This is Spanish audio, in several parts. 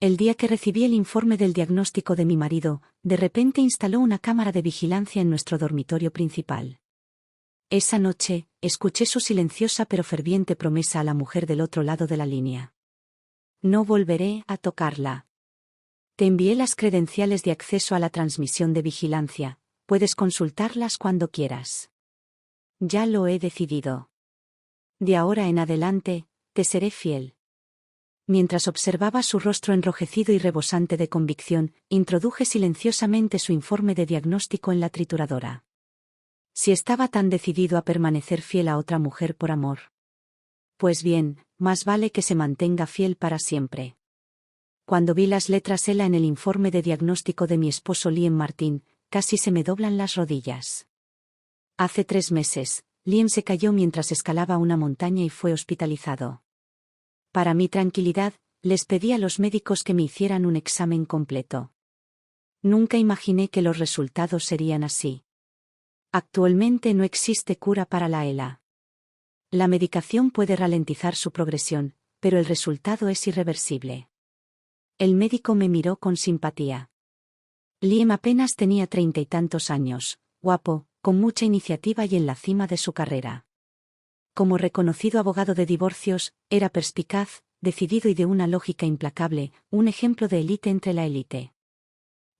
El día que recibí el informe del diagnóstico de mi marido, de repente instaló una cámara de vigilancia en nuestro dormitorio principal. Esa noche, escuché su silenciosa pero ferviente promesa a la mujer del otro lado de la línea. No volveré a tocarla. Te envié las credenciales de acceso a la transmisión de vigilancia, puedes consultarlas cuando quieras. Ya lo he decidido. De ahora en adelante, te seré fiel. Mientras observaba su rostro enrojecido y rebosante de convicción, introduje silenciosamente su informe de diagnóstico en la trituradora. Si estaba tan decidido a permanecer fiel a otra mujer por amor. Pues bien, más vale que se mantenga fiel para siempre. Cuando vi las letras ELA en el informe de diagnóstico de mi esposo Liam Martin, casi se me doblan las rodillas. Hace 3 meses, Liam se cayó mientras escalaba una montaña y fue hospitalizado. Para mi tranquilidad, les pedí a los médicos que me hicieran un examen completo. Nunca imaginé que los resultados serían así. Actualmente no existe cura para la ELA. La medicación puede ralentizar su progresión, pero el resultado es irreversible. El médico me miró con simpatía. Liam apenas tenía 30 y tantos años, guapo, con mucha iniciativa y en la cima de su carrera. Como reconocido abogado de divorcios, era perspicaz, decidido y de una lógica implacable, un ejemplo de élite entre la élite.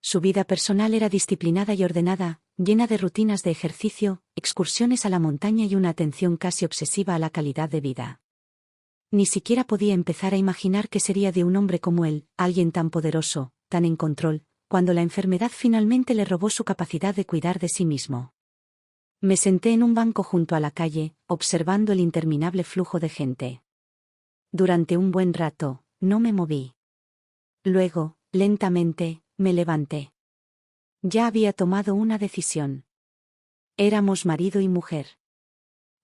Su vida personal era disciplinada y ordenada, llena de rutinas de ejercicio, excursiones a la montaña y una atención casi obsesiva a la calidad de vida. Ni siquiera podía empezar a imaginar qué sería de un hombre como él, alguien tan poderoso, tan en control, cuando la enfermedad finalmente le robó su capacidad de cuidar de sí mismo. Me senté en un banco junto a la calle, observando el interminable flujo de gente. Durante un buen rato, no me moví. Luego, lentamente, me levanté. Ya había tomado una decisión. Éramos marido y mujer.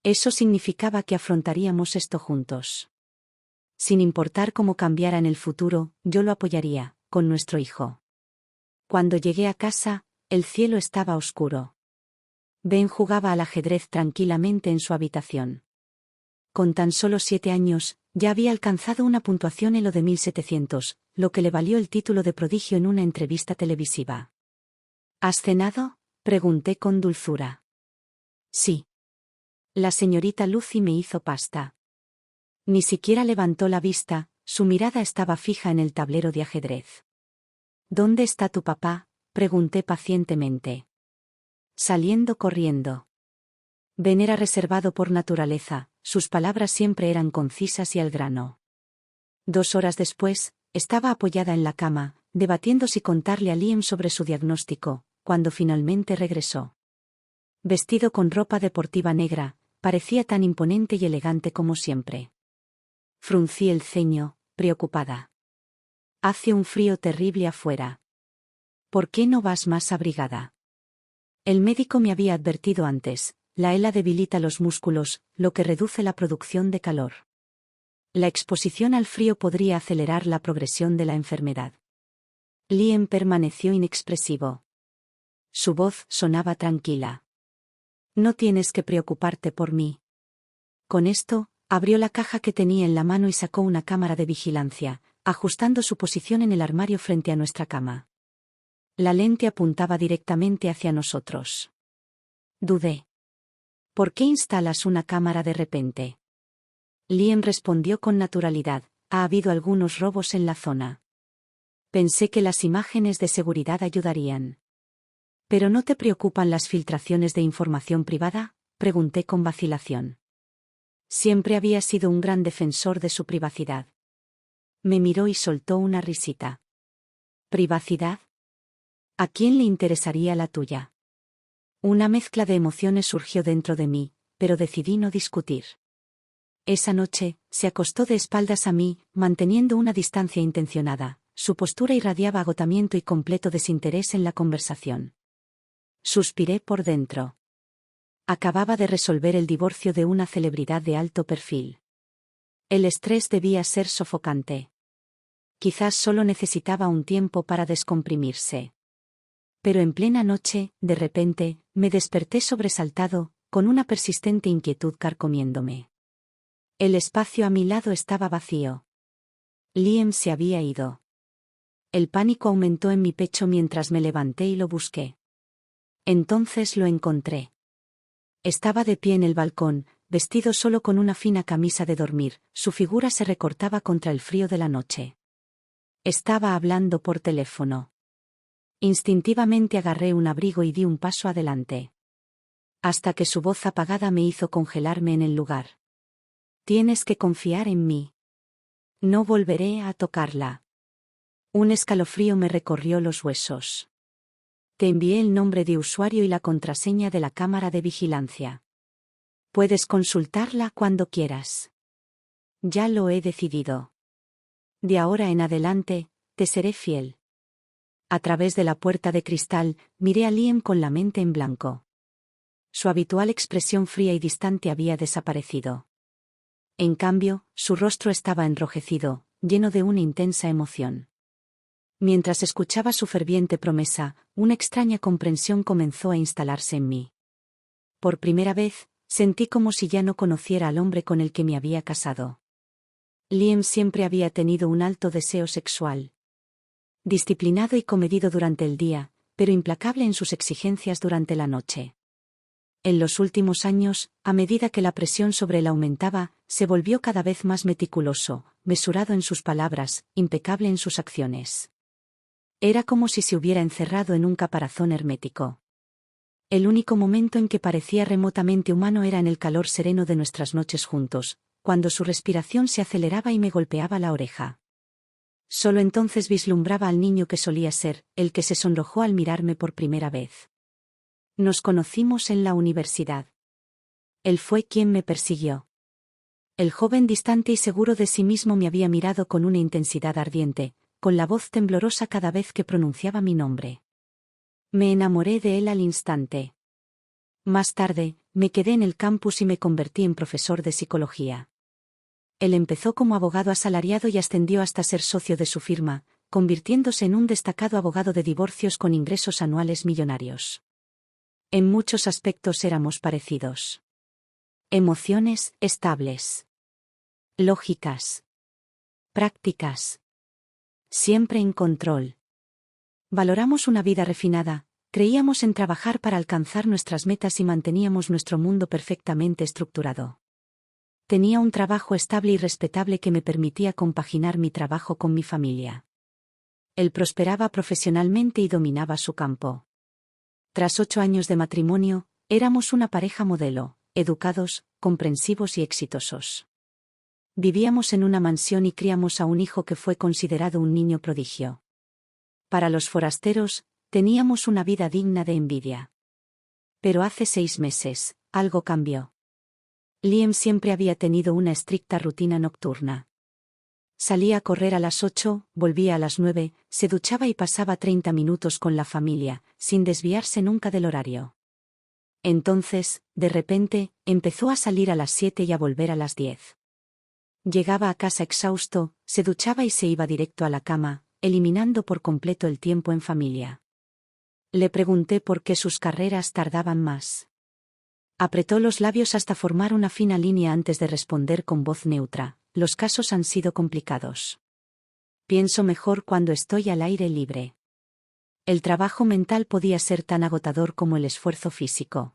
Eso significaba que afrontaríamos esto juntos. Sin importar cómo cambiara en el futuro, yo lo apoyaría, con nuestro hijo. Cuando llegué a casa, el cielo estaba oscuro. Ben jugaba al ajedrez tranquilamente en su habitación. Con tan solo 7 años, ya había alcanzado una puntuación Elo de 1700, lo que le valió el título de prodigio en una entrevista televisiva. ¿Has cenado?, pregunté con dulzura. Sí. La señorita Lucy me hizo pasta. Ni siquiera levantó la vista, su mirada estaba fija en el tablero de ajedrez. ¿Dónde está tu papá?, pregunté pacientemente. Saliendo corriendo. Ben era reservado por naturaleza, sus palabras siempre eran concisas y al grano. 2 horas después, estaba apoyada en la cama, debatiendo si contarle a Liam sobre su diagnóstico, cuando finalmente regresó. Vestido con ropa deportiva negra, parecía tan imponente y elegante como siempre. Fruncí el ceño, preocupada. Hace un frío terrible afuera. ¿Por qué no vas más abrigada? El médico me había advertido antes, la ELA debilita los músculos, lo que reduce la producción de calor. La exposición al frío podría acelerar la progresión de la enfermedad. Liam permaneció inexpresivo. Su voz sonaba tranquila. No tienes que preocuparte por mí. Con esto, abrió la caja que tenía en la mano y sacó una cámara de vigilancia, ajustando su posición en el armario frente a nuestra cama. La lente apuntaba directamente hacia nosotros. Dudé. ¿Por qué instalas una cámara de repente? Liam respondió con naturalidad, ha habido algunos robos en la zona. Pensé que las imágenes de seguridad ayudarían. ¿Pero no te preocupan las filtraciones de información privada?, pregunté con vacilación. Siempre había sido un gran defensor de su privacidad. Me miró y soltó una risita. ¿Privacidad? ¿A quién le interesaría la tuya? Una mezcla de emociones surgió dentro de mí, pero decidí no discutir. Esa noche, se acostó de espaldas a mí, manteniendo una distancia intencionada. Su postura irradiaba agotamiento y completo desinterés en la conversación. Suspiré por dentro. Acababa de resolver el divorcio de una celebridad de alto perfil. El estrés debía ser sofocante. Quizás solo necesitaba un tiempo para descomprimirse. Pero en plena noche, de repente, me desperté sobresaltado, con una persistente inquietud carcomiéndome. El espacio a mi lado estaba vacío. Liam se había ido. El pánico aumentó en mi pecho mientras me levanté y lo busqué. Entonces lo encontré. Estaba de pie en el balcón, vestido solo con una fina camisa de dormir, su figura se recortaba contra el frío de la noche. Estaba hablando por teléfono. Instintivamente agarré un abrigo y di un paso adelante. Hasta que su voz apagada me hizo congelarme en el lugar. Tienes que confiar en mí. No volveré a tocarla. Un escalofrío me recorrió los huesos. Te envié el nombre de usuario y la contraseña de la cámara de vigilancia. Puedes consultarla cuando quieras. Ya lo he decidido. De ahora en adelante, te seré fiel. A través de la puerta de cristal, miré a Liam con la mente en blanco. Su habitual expresión fría y distante había desaparecido. En cambio, su rostro estaba enrojecido, lleno de una intensa emoción. Mientras escuchaba su ferviente promesa, una extraña comprensión comenzó a instalarse en mí. Por primera vez, sentí como si ya no conociera al hombre con el que me había casado. Liam siempre había tenido un alto deseo sexual. Disciplinado y comedido durante el día, pero implacable en sus exigencias durante la noche. En los últimos años, a medida que la presión sobre él aumentaba, se volvió cada vez más meticuloso, mesurado en sus palabras, impecable en sus acciones. Era como si se hubiera encerrado en un caparazón hermético. El único momento en que parecía remotamente humano era en el calor sereno de nuestras noches juntos, cuando su respiración se aceleraba y me golpeaba la oreja. Solo entonces vislumbraba al niño que solía ser, el que se sonrojó al mirarme por primera vez. Nos conocimos en la universidad. Él fue quien me persiguió. El joven distante y seguro de sí mismo me había mirado con una intensidad ardiente, con la voz temblorosa cada vez que pronunciaba mi nombre. Me enamoré de él al instante. Más tarde, me quedé en el campus y me convertí en profesor de psicología. Él empezó como abogado asalariado y ascendió hasta ser socio de su firma, convirtiéndose en un destacado abogado de divorcios con ingresos anuales millonarios. En muchos aspectos éramos parecidos. Emociones estables. Lógicas. Prácticas. Siempre en control. Valoramos una vida refinada, creíamos en trabajar para alcanzar nuestras metas y manteníamos nuestro mundo perfectamente estructurado. Tenía un trabajo estable y respetable que me permitía compaginar mi trabajo con mi familia. Él prosperaba profesionalmente y dominaba su campo. Tras 8 años de matrimonio, éramos una pareja modelo, educados, comprensivos y exitosos. Vivíamos en una mansión y criamos a un hijo que fue considerado un niño prodigio. Para los forasteros, teníamos una vida digna de envidia. Pero hace 6 meses, algo cambió. Liam siempre había tenido una estricta rutina nocturna. Salía a correr a las 8, volvía a las 9, se duchaba y pasaba 30 minutos con la familia, sin desviarse nunca del horario. Entonces, de repente, empezó a salir a las 7 y a volver a las 10. Llegaba a casa exhausto, se duchaba y se iba directo a la cama, eliminando por completo el tiempo en familia. Le pregunté por qué sus carreras tardaban más. Apretó los labios hasta formar una fina línea antes de responder con voz neutra: los casos han sido complicados. Pienso mejor cuando estoy al aire libre. El trabajo mental podía ser tan agotador como el esfuerzo físico.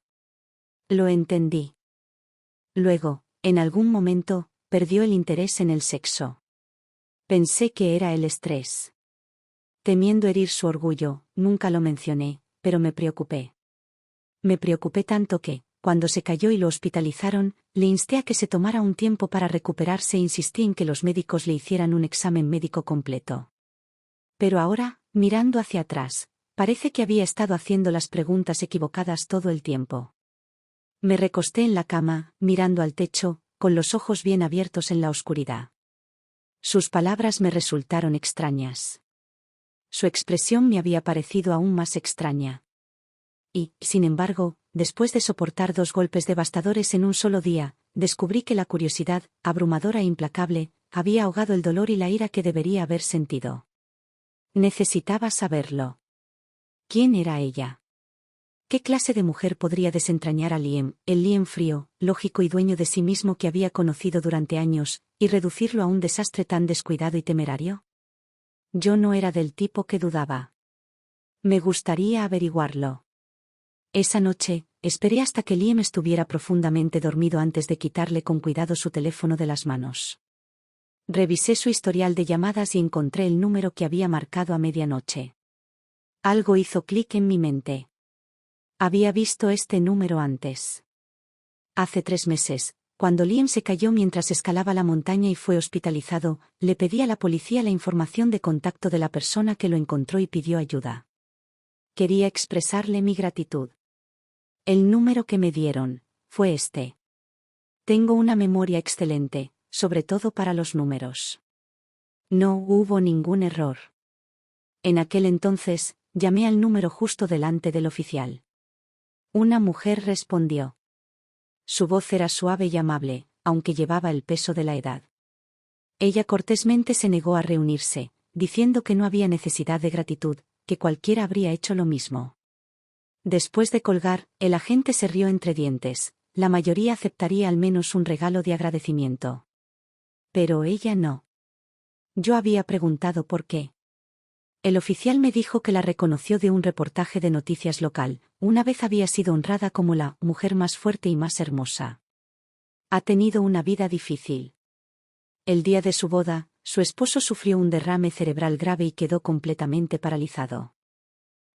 Lo entendí. Luego, en algún momento, perdió el interés en el sexo. Pensé que era el estrés. Temiendo herir su orgullo, nunca lo mencioné, pero me preocupé. Me preocupé tanto que, cuando se cayó y lo hospitalizaron, le insté a que se tomara un tiempo para recuperarse e insistí en que los médicos le hicieran un examen médico completo. Pero ahora, mirando hacia atrás, parece que había estado haciendo las preguntas equivocadas todo el tiempo. Me recosté en la cama, mirando al techo, con los ojos bien abiertos en la oscuridad. Sus palabras me resultaron extrañas. Su expresión me había parecido aún más extraña. Y, sin embargo, después de soportar 2 golpes devastadores en un solo día, descubrí que la curiosidad, abrumadora e implacable, había ahogado el dolor y la ira que debería haber sentido. Necesitaba saberlo. ¿Quién era ella? ¿Qué clase de mujer podría desentrañar a Liam, el Liam frío, lógico y dueño de sí mismo que había conocido durante años, y reducirlo a un desastre tan descuidado y temerario? Yo no era del tipo que dudaba. Me gustaría averiguarlo. Esa noche, esperé hasta que Liam estuviera profundamente dormido antes de quitarle con cuidado su teléfono de las manos. Revisé su historial de llamadas y encontré el número que había marcado a medianoche. Algo hizo clic en mi mente. Había visto este número antes. Hace 3 meses, cuando Liam se cayó mientras escalaba la montaña y fue hospitalizado, le pedí a la policía la información de contacto de la persona que lo encontró y pidió ayuda. Quería expresarle mi gratitud. El número que me dieron fue este. Tengo una memoria excelente, sobre todo para los números. No hubo ningún error. En aquel entonces, llamé al número justo delante del oficial. Una mujer respondió. Su voz era suave y amable, aunque llevaba el peso de la edad. Ella cortésmente se negó a reunirse, diciendo que no había necesidad de gratitud, que cualquiera habría hecho lo mismo. Después de colgar, el agente se rió entre dientes. La mayoría aceptaría al menos un regalo de agradecimiento. Pero ella no. Yo había preguntado por qué. El oficial me dijo que la reconoció de un reportaje de noticias local. Una vez había sido honrada como la mujer más fuerte y más hermosa. Ha tenido una vida difícil. El día de su boda, su esposo sufrió un derrame cerebral grave y quedó completamente paralizado.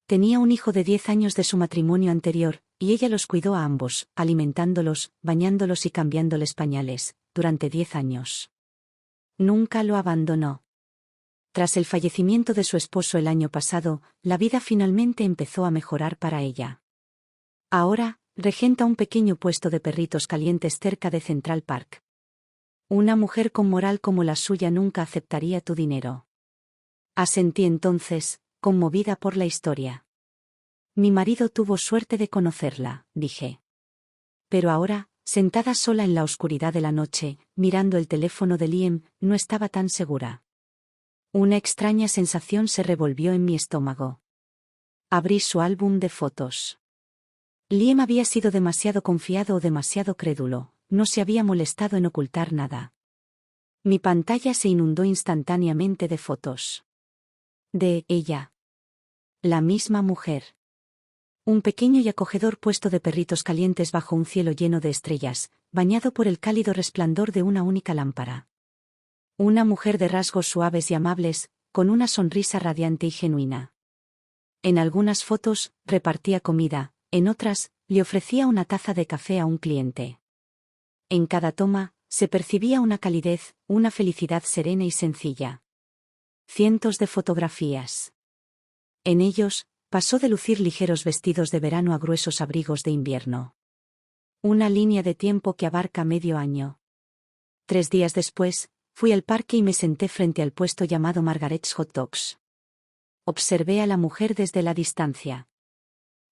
Tenía un hijo de 10 años de su matrimonio anterior, y ella los cuidó a ambos, alimentándolos, bañándolos y cambiándoles pañales, durante 10 años. Nunca lo abandonó. Tras el fallecimiento de su esposo el año pasado, la vida finalmente empezó a mejorar para ella. Ahora, regenta un pequeño puesto de perritos calientes cerca de Central Park. Una mujer con moral como la suya nunca aceptaría tu dinero. Asentí entonces, conmovida por la historia. Mi marido tuvo suerte de conocerla, dije. Pero ahora, sentada sola en la oscuridad de la noche, mirando el teléfono de Liam, no estaba tan segura. Una extraña sensación se revolvió en mi estómago. Abrí su álbum de fotos. Liam había sido demasiado confiado o demasiado crédulo, no se había molestado en ocultar nada. Mi pantalla se inundó instantáneamente de fotos. De ella. La misma mujer. Un pequeño y acogedor puesto de perritos calientes bajo un cielo lleno de estrellas, bañado por el cálido resplandor de una única lámpara. Una mujer de rasgos suaves y amables, con una sonrisa radiante y genuina. En algunas fotos, repartía comida, en otras, le ofrecía una taza de café a un cliente. En cada toma, se percibía una calidez, una felicidad serena y sencilla. Cientos de fotografías. En ellos, pasó de lucir ligeros vestidos de verano a gruesos abrigos de invierno. Una línea de tiempo que abarca medio año. 3 días después, fui al parque y me senté frente al puesto llamado Margaret's Hot Dogs. Observé a la mujer desde la distancia.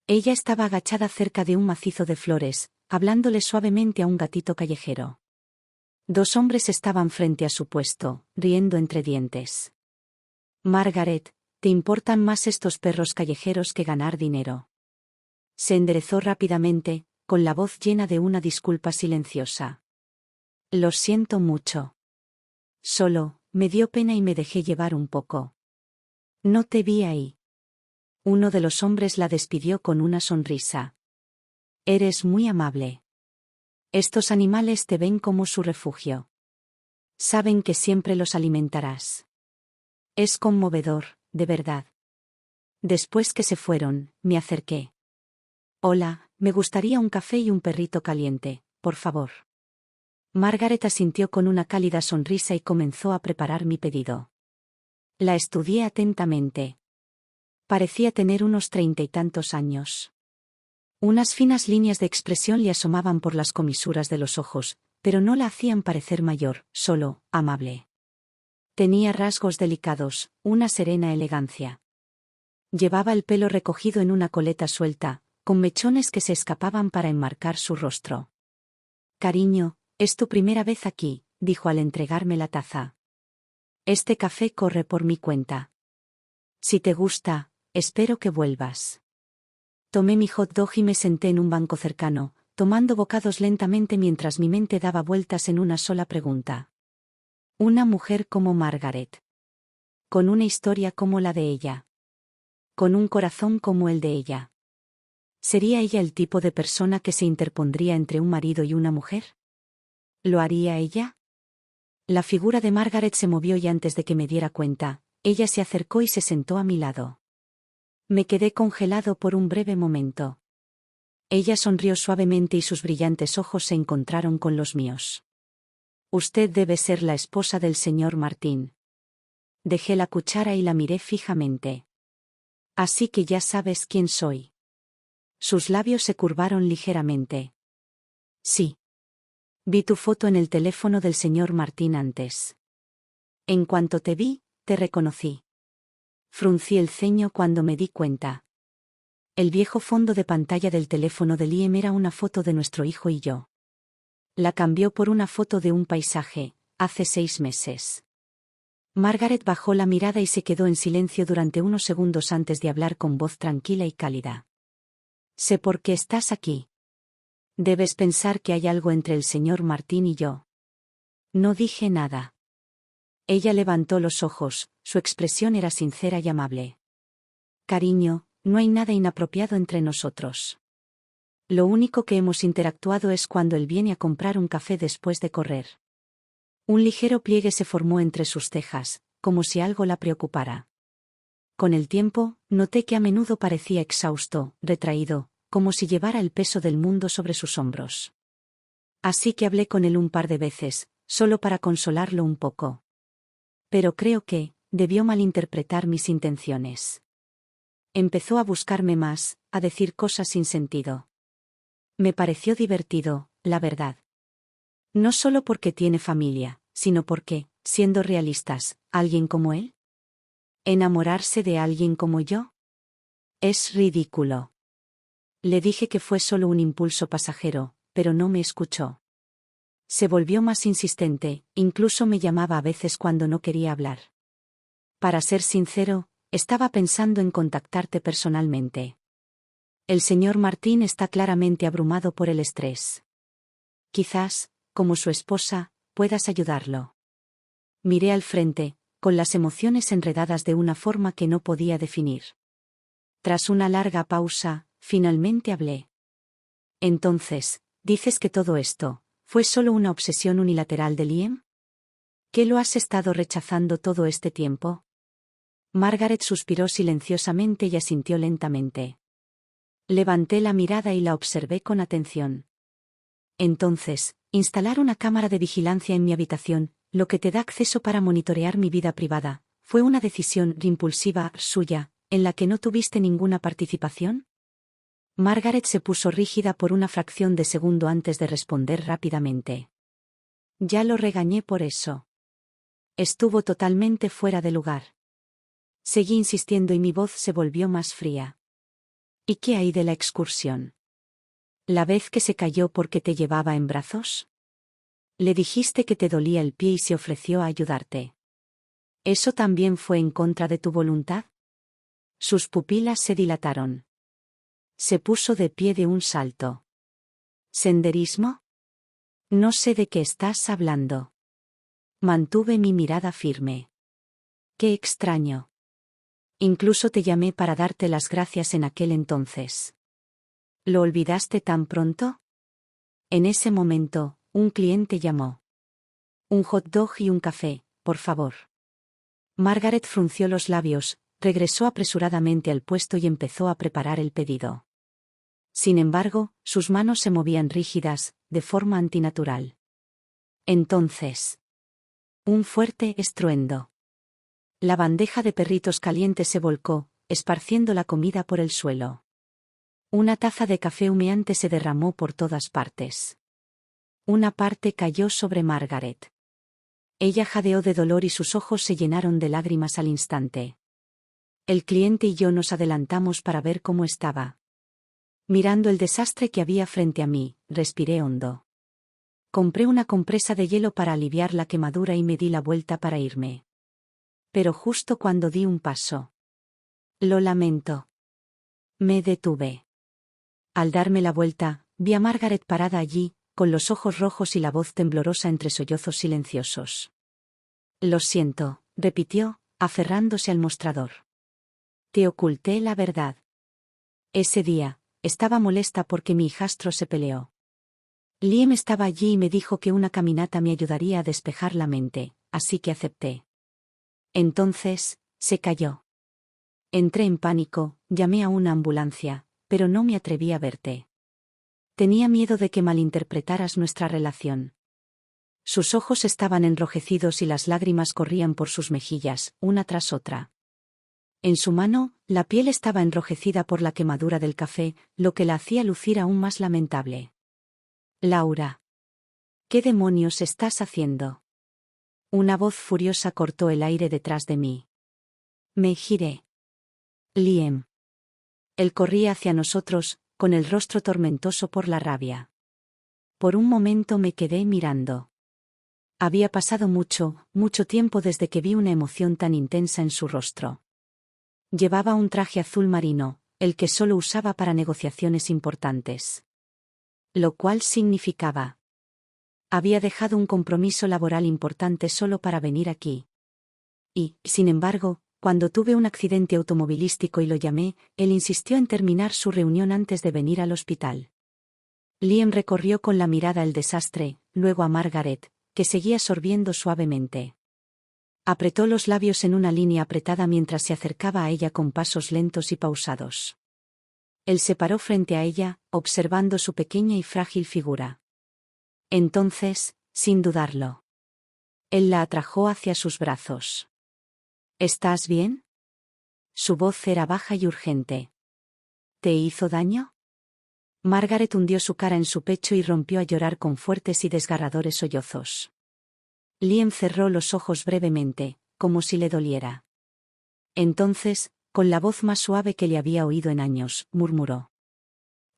Ella estaba agachada cerca de un macizo de flores, hablándole suavemente a un gatito callejero. 2 hombres estaban frente a su puesto, riendo entre dientes. Margaret, ¿te importan más estos perros callejeros que ganar dinero? Se enderezó rápidamente, con la voz llena de una disculpa silenciosa. Lo siento mucho. Solo, me dio pena y me dejé llevar un poco. No te vi ahí. Uno de los hombres la despidió con una sonrisa. Eres muy amable. Estos animales te ven como su refugio. Saben que siempre los alimentarás. Es conmovedor, de verdad. Después que se fueron, me acerqué. Hola, me gustaría un café y un perrito caliente, por favor. Margaret asintió con una cálida sonrisa y comenzó a preparar mi pedido. La estudié atentamente. Parecía tener unos 30 y tantos años. Unas finas líneas de expresión le asomaban por las comisuras de los ojos, pero no la hacían parecer mayor, solo amable. Tenía rasgos delicados, una serena elegancia. Llevaba el pelo recogido en una coleta suelta, con mechones que se escapaban para enmarcar su rostro. Cariño, es tu primera vez aquí, dijo al entregarme la taza. Este café corre por mi cuenta. Si te gusta, espero que vuelvas. Tomé mi hot dog y me senté en un banco cercano, tomando bocados lentamente mientras mi mente daba vueltas en una sola pregunta. Una mujer como Margaret. Con una historia como la de ella. Con un corazón como el de ella. ¿Sería ella el tipo de persona que se interpondría entre un marido y una mujer? ¿Lo haría ella? La figura de Margaret se movió y antes de que me diera cuenta, ella se acercó y se sentó a mi lado. Me quedé congelado por un breve momento. Ella sonrió suavemente y sus brillantes ojos se encontraron con los míos. Usted debe ser la esposa del señor Martín. Dejé la cuchara y la miré fijamente. Así que ya sabes quién soy. Sus labios se curvaron ligeramente. Sí. Vi tu foto en el teléfono del señor Martín antes. En cuanto te vi, te reconocí. Fruncí el ceño cuando me di cuenta. El viejo fondo de pantalla del teléfono de Liam era una foto de nuestro hijo y yo. La cambió por una foto de un paisaje, hace 6 meses. Margaret bajó la mirada y se quedó en silencio durante unos segundos antes de hablar con voz tranquila y cálida. Sé por qué estás aquí. Debes pensar que hay algo entre el señor Martín y yo. No dije nada. Ella levantó los ojos, su expresión era sincera y amable. Cariño, no hay nada inapropiado entre nosotros. Lo único que hemos interactuado es cuando él viene a comprar un café después de correr. Un ligero pliegue se formó entre sus cejas, como si algo la preocupara. Con el tiempo, noté que a menudo parecía exhausto, retraído, como si llevara el peso del mundo sobre sus hombros. Así que hablé con él un par de veces, solo para consolarlo un poco. Pero creo que debió malinterpretar mis intenciones. Empezó a buscarme más, a decir cosas sin sentido. Me pareció divertido, la verdad. No solo porque tiene familia, sino porque, siendo realistas, ¿alguien como él? ¿Enamorarse de alguien como yo? Es ridículo. Le dije que fue solo un impulso pasajero, pero no me escuchó. Se volvió más insistente, incluso me llamaba a veces cuando no quería hablar. Para ser sincero, estaba pensando en contactarte personalmente. El señor Martín está claramente abrumado por el estrés. Quizás, como su esposa, puedas ayudarlo. Miré al frente, con las emociones enredadas de una forma que no podía definir. Tras una larga pausa, finalmente hablé. Entonces, ¿dices que todo esto fue solo una obsesión unilateral de Liam? ¿Qué lo has estado rechazando todo este tiempo? Margaret suspiró silenciosamente y asintió lentamente. Levanté la mirada y la observé con atención. Entonces, instalar una cámara de vigilancia en mi habitación, lo que te da acceso para monitorear mi vida privada, ¿fue una decisión impulsiva suya, en la que no tuviste ninguna participación? Margaret se puso rígida por una fracción de segundo antes de responder rápidamente. Ya lo regañé por eso. Estuvo totalmente fuera de lugar. Seguí insistiendo y mi voz se volvió más fría. ¿Y qué hay de la excursión? ¿La vez que se cayó porque te llevaba en brazos? Le dijiste que te dolía el pie y se ofreció a ayudarte. ¿Eso también fue en contra de tu voluntad? Sus pupilas se dilataron. Se puso de pie de un salto. ¿Senderismo? No sé de qué estás hablando. Mantuve mi mirada firme. Qué extraño. Incluso te llamé para darte las gracias en aquel entonces. ¿Lo olvidaste tan pronto? En ese momento, un cliente llamó. Un hot dog y un café, por favor. Margaret frunció los labios, regresó apresuradamente al puesto y empezó a preparar el pedido. Sin embargo, sus manos se movían rígidas, de forma antinatural. Entonces. Un fuerte estruendo. La bandeja de perritos calientes se volcó, esparciendo la comida por el suelo. Una taza de café humeante se derramó por todas partes. Una parte cayó sobre Margaret. Ella jadeó de dolor y sus ojos se llenaron de lágrimas al instante. El cliente y yo nos adelantamos para ver cómo estaba. Mirando el desastre que había frente a mí, respiré hondo. Compré una compresa de hielo para aliviar la quemadura y me di la vuelta para irme. Pero justo cuando di un paso. Lo lamento. Me detuve. Al darme la vuelta, vi a Margaret parada allí, con los ojos rojos y la voz temblorosa entre sollozos silenciosos. Lo siento, repitió, aferrándose al mostrador. Te oculté la verdad. Ese día, estaba molesta porque mi hijastro se peleó. Liam estaba allí y me dijo que una caminata me ayudaría a despejar la mente, así que acepté. Entonces, se cayó. Entré en pánico, llamé a una ambulancia, pero no me atreví a verte. Tenía miedo de que malinterpretaras nuestra relación. Sus ojos estaban enrojecidos y las lágrimas corrían por sus mejillas, una tras otra. En su mano, la piel estaba enrojecida por la quemadura del café, lo que la hacía lucir aún más lamentable. Laura. ¿Qué demonios estás haciendo? Una voz furiosa cortó el aire detrás de mí. Me giré. Liam. Él corría hacia nosotros, con el rostro tormentoso por la rabia. Por un momento me quedé mirando. Había pasado mucho tiempo desde que vi una emoción tan intensa en su rostro. Llevaba un traje azul marino, el que solo usaba para negociaciones importantes. Lo cual significaba: había dejado un compromiso laboral importante solo para venir aquí. Y, sin embargo, cuando tuve un accidente automovilístico y lo llamé, él insistió en terminar su reunión antes de venir al hospital. Liam recorrió con la mirada el desastre, luego a Margaret, que seguía sorbiendo suavemente. Apretó los labios en una línea apretada mientras se acercaba a ella con pasos lentos y pausados. Él se paró frente a ella, observando su pequeña y frágil figura. Entonces, sin dudarlo, él la atrajo hacia sus brazos. ¿Estás bien? Su voz era baja y urgente. ¿Te hizo daño? Margaret hundió su cara en su pecho y rompió a llorar con fuertes y desgarradores sollozos. Liam cerró los ojos brevemente, como si le doliera. Entonces, con la voz más suave que le había oído en años, murmuró: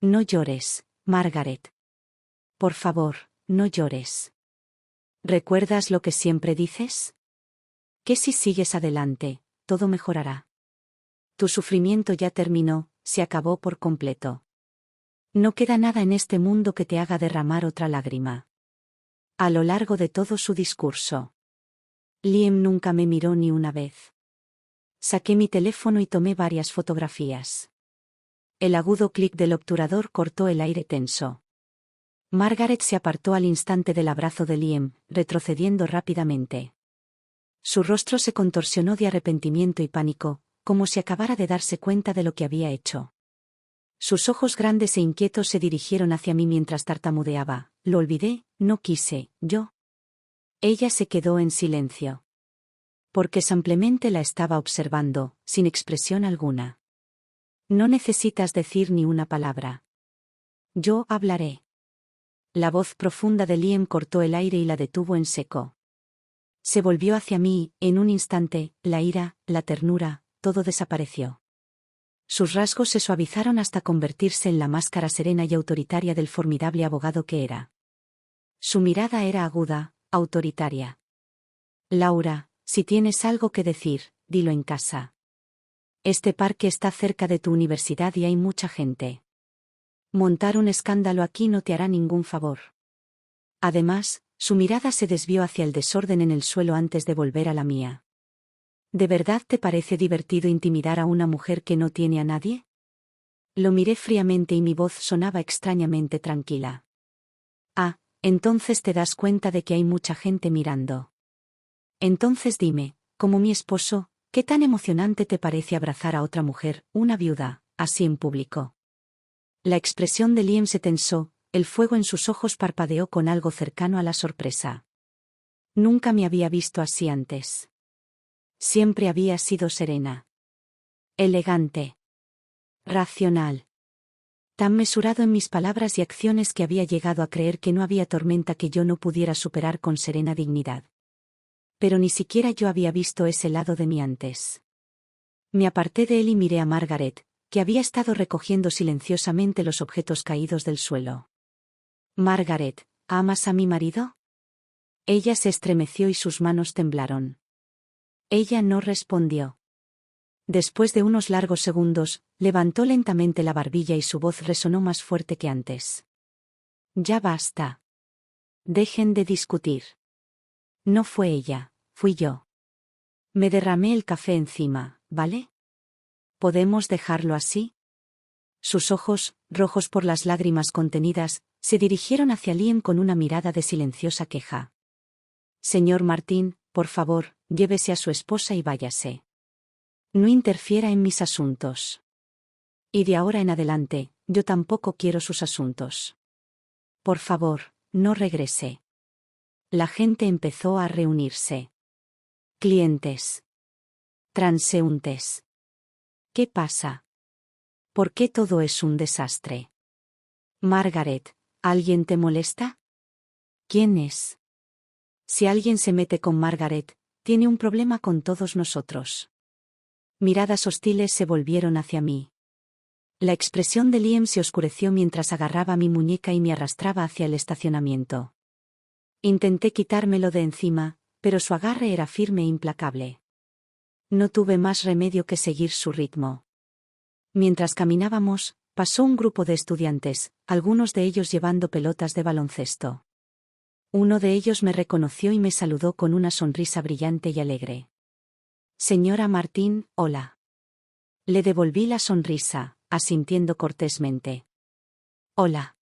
No llores, Margaret. Por favor, no llores. ¿Recuerdas lo que siempre dices? Que si sigues adelante, todo mejorará. Tu sufrimiento ya terminó, se acabó por completo. No queda nada en este mundo que te haga derramar otra lágrima. A lo largo de todo su discurso, Liam nunca me miró ni una vez. Saqué mi teléfono y tomé varias fotografías. El agudo clic del obturador cortó el aire tenso. Margaret se apartó al instante del abrazo de Liam, retrocediendo rápidamente. Su rostro se contorsionó de arrepentimiento y pánico, como si acabara de darse cuenta de lo que había hecho. Sus ojos grandes e inquietos se dirigieron hacia mí mientras tartamudeaba: Lo olvidé, no quise, yo. Ella se quedó en silencio. Porque simplemente la estaba observando, sin expresión alguna. No necesitas decir ni una palabra. Yo hablaré. La voz profunda de Liam cortó el aire y la detuvo en seco. Se volvió hacia mí, y, en un instante, la ira, la ternura, todo desapareció. Sus rasgos se suavizaron hasta convertirse en la máscara serena y autoritaria del formidable abogado que era. Su mirada era aguda, autoritaria. Laura, si tienes algo que decir, dilo en casa. Este parque está cerca de tu universidad y hay mucha gente. Montar un escándalo aquí no te hará ningún favor. Además, su mirada se desvió hacia el desorden en el suelo antes de volver a la mía. ¿De verdad te parece divertido intimidar a una mujer que no tiene a nadie? Lo miré fríamente y mi voz sonaba extrañamente tranquila. Ah, entonces te das cuenta de que hay mucha gente mirando. Entonces dime, como mi esposo, ¿qué tan emocionante te parece abrazar a otra mujer, una viuda, así en público? La expresión de Liam se tensó, el fuego en sus ojos parpadeó con algo cercano a la sorpresa. Nunca me había visto así antes. Siempre había sido serena. Elegante. Racional. Tan mesurado en mis palabras y acciones que había llegado a creer que no había tormenta que yo no pudiera superar con serena dignidad. Pero ni siquiera yo había visto ese lado de mí antes. Me aparté de él y miré a Margaret, que había estado recogiendo silenciosamente los objetos caídos del suelo. Margaret, ¿amas a mi marido? Ella se estremeció y sus manos temblaron. Ella no respondió. Después de unos largos segundos, levantó lentamente la barbilla y su voz resonó más fuerte que antes. Ya basta. Dejen de discutir. No fue ella, fui yo. Me derramé el café encima, ¿vale? ¿Podemos dejarlo así? Sus ojos, rojos por las lágrimas contenidas, se dirigieron hacia Liam con una mirada de silenciosa queja. Señor Martín, por favor, llévese a su esposa y váyase. No interfiera en mis asuntos. Y de ahora en adelante, yo tampoco quiero sus asuntos. Por favor, no regrese. La gente empezó a reunirse. Clientes. Transeúntes. ¿Qué pasa? ¿Por qué todo es un desastre? Margaret, ¿alguien te molesta? ¿Quién es? Si alguien se mete con Margaret, tiene un problema con todos nosotros. Miradas hostiles se volvieron hacia mí. La expresión de Liam se oscureció mientras agarraba mi muñeca y me arrastraba hacia el estacionamiento. Intenté quitármelo de encima, pero su agarre era firme e implacable. No tuve más remedio que seguir su ritmo. Mientras caminábamos, pasó un grupo de estudiantes, algunos de ellos llevando pelotas de baloncesto. Uno de ellos me reconoció y me saludó con una sonrisa brillante y alegre. Señora Martín, hola. Le devolví la sonrisa, asintiendo cortésmente. Hola.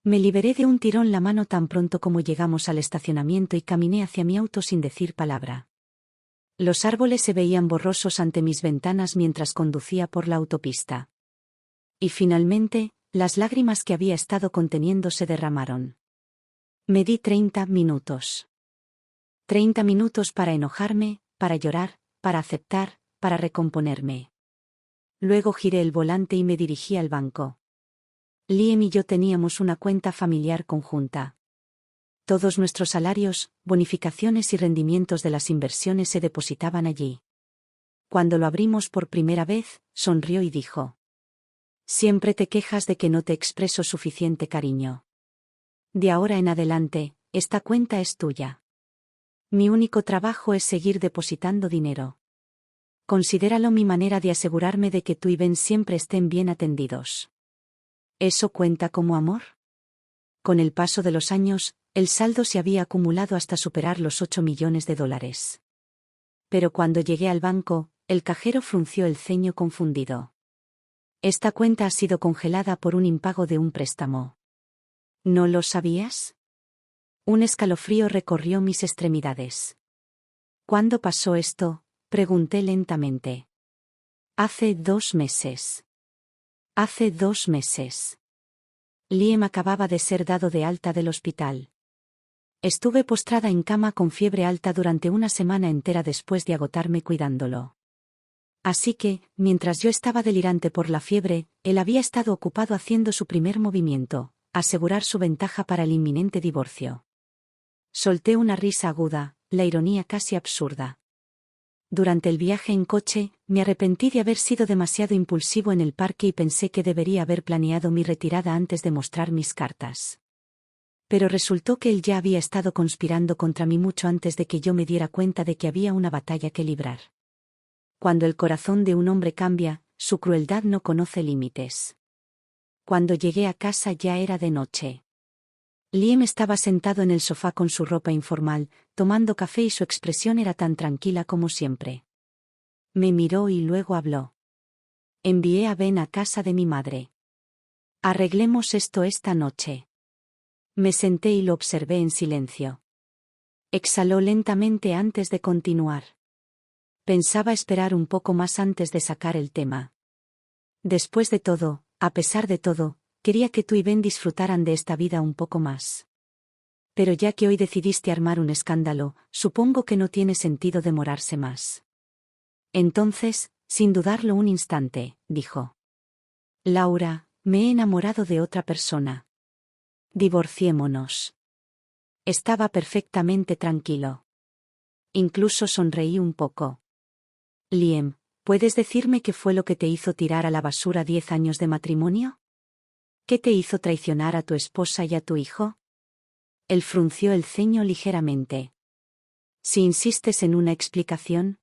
Me liberé de un tirón la mano tan pronto como llegamos al estacionamiento y caminé hacia mi auto sin decir palabra. Los árboles se veían borrosos ante mis ventanas mientras conducía por la autopista. Y finalmente, las lágrimas que había estado conteniendo se derramaron. Me di 30 minutos. 30 minutos para enojarme, para llorar, para aceptar, para recomponerme. Luego giré el volante y me dirigí al banco. Liam y yo teníamos una cuenta familiar conjunta. Todos nuestros salarios, bonificaciones y rendimientos de las inversiones se depositaban allí. Cuando lo abrimos por primera vez, sonrió y dijo: Siempre te quejas de que no te expreso suficiente cariño. De ahora en adelante, esta cuenta es tuya. Mi único trabajo es seguir depositando dinero. Considéralo mi manera de asegurarme de que tú y Ben siempre estén bien atendidos. ¿Eso cuenta como amor? Con el paso de los años, el saldo se había acumulado hasta superar los 8 millones de dólares. Pero cuando llegué al banco, el cajero frunció el ceño confundido. Esta cuenta ha sido congelada por un impago de un préstamo. ¿No lo sabías? Un escalofrío recorrió mis extremidades. ¿Cuándo pasó esto?, pregunté lentamente. Hace 2 meses. Hace 2 meses. Liam acababa de ser dado de alta del hospital. Estuve postrada en cama con fiebre alta durante una semana entera después de agotarme cuidándolo. Así que, mientras yo estaba delirante por la fiebre, él había estado ocupado haciendo su primer movimiento: asegurar su ventaja para el inminente divorcio. Solté una risa aguda, la ironía casi absurda. Durante el viaje en coche, me arrepentí de haber sido demasiado impulsivo en el parque y pensé que debería haber planeado mi retirada antes de mostrar mis cartas. Pero resultó que él ya había estado conspirando contra mí mucho antes de que yo me diera cuenta de que había una batalla que librar. Cuando el corazón de un hombre cambia, su crueldad no conoce límites. Cuando llegué a casa ya era de noche. Liam estaba sentado en el sofá con su ropa informal, tomando café y su expresión era tan tranquila como siempre. Me miró y luego habló. Envié a Ben a casa de mi madre. Arreglemos esto esta noche. Me senté y lo observé en silencio. Exhaló lentamente antes de continuar. Pensaba esperar un poco más antes de sacar el tema. Después de todo, a pesar de todo, quería que tú y Ben disfrutaran de esta vida un poco más. Pero ya que hoy decidiste armar un escándalo, supongo que no tiene sentido demorarse más. Entonces, sin dudarlo un instante, dijo. Laura, me he enamorado de otra persona. Divorciémonos. Estaba perfectamente tranquilo. Incluso sonreí un poco. Liam, ¿puedes decirme qué fue lo que te hizo tirar a la basura 10 años de matrimonio? ¿Qué te hizo traicionar a tu esposa y a tu hijo? Él frunció el ceño ligeramente. Si insistes en una explicación.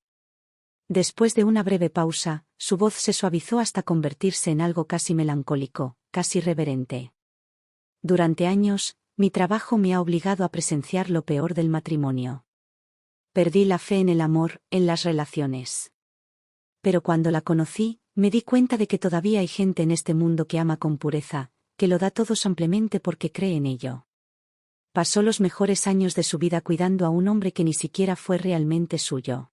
Después de una breve pausa, su voz se suavizó hasta convertirse en algo casi melancólico, casi reverente. Durante años, mi trabajo me ha obligado a presenciar lo peor del matrimonio. Perdí la fe en el amor, en las relaciones. Pero cuando la conocí, me di cuenta de que todavía hay gente en este mundo que ama con pureza, que lo da todo simplemente porque cree en ello. Pasó los mejores años de su vida cuidando a un hombre que ni siquiera fue realmente suyo.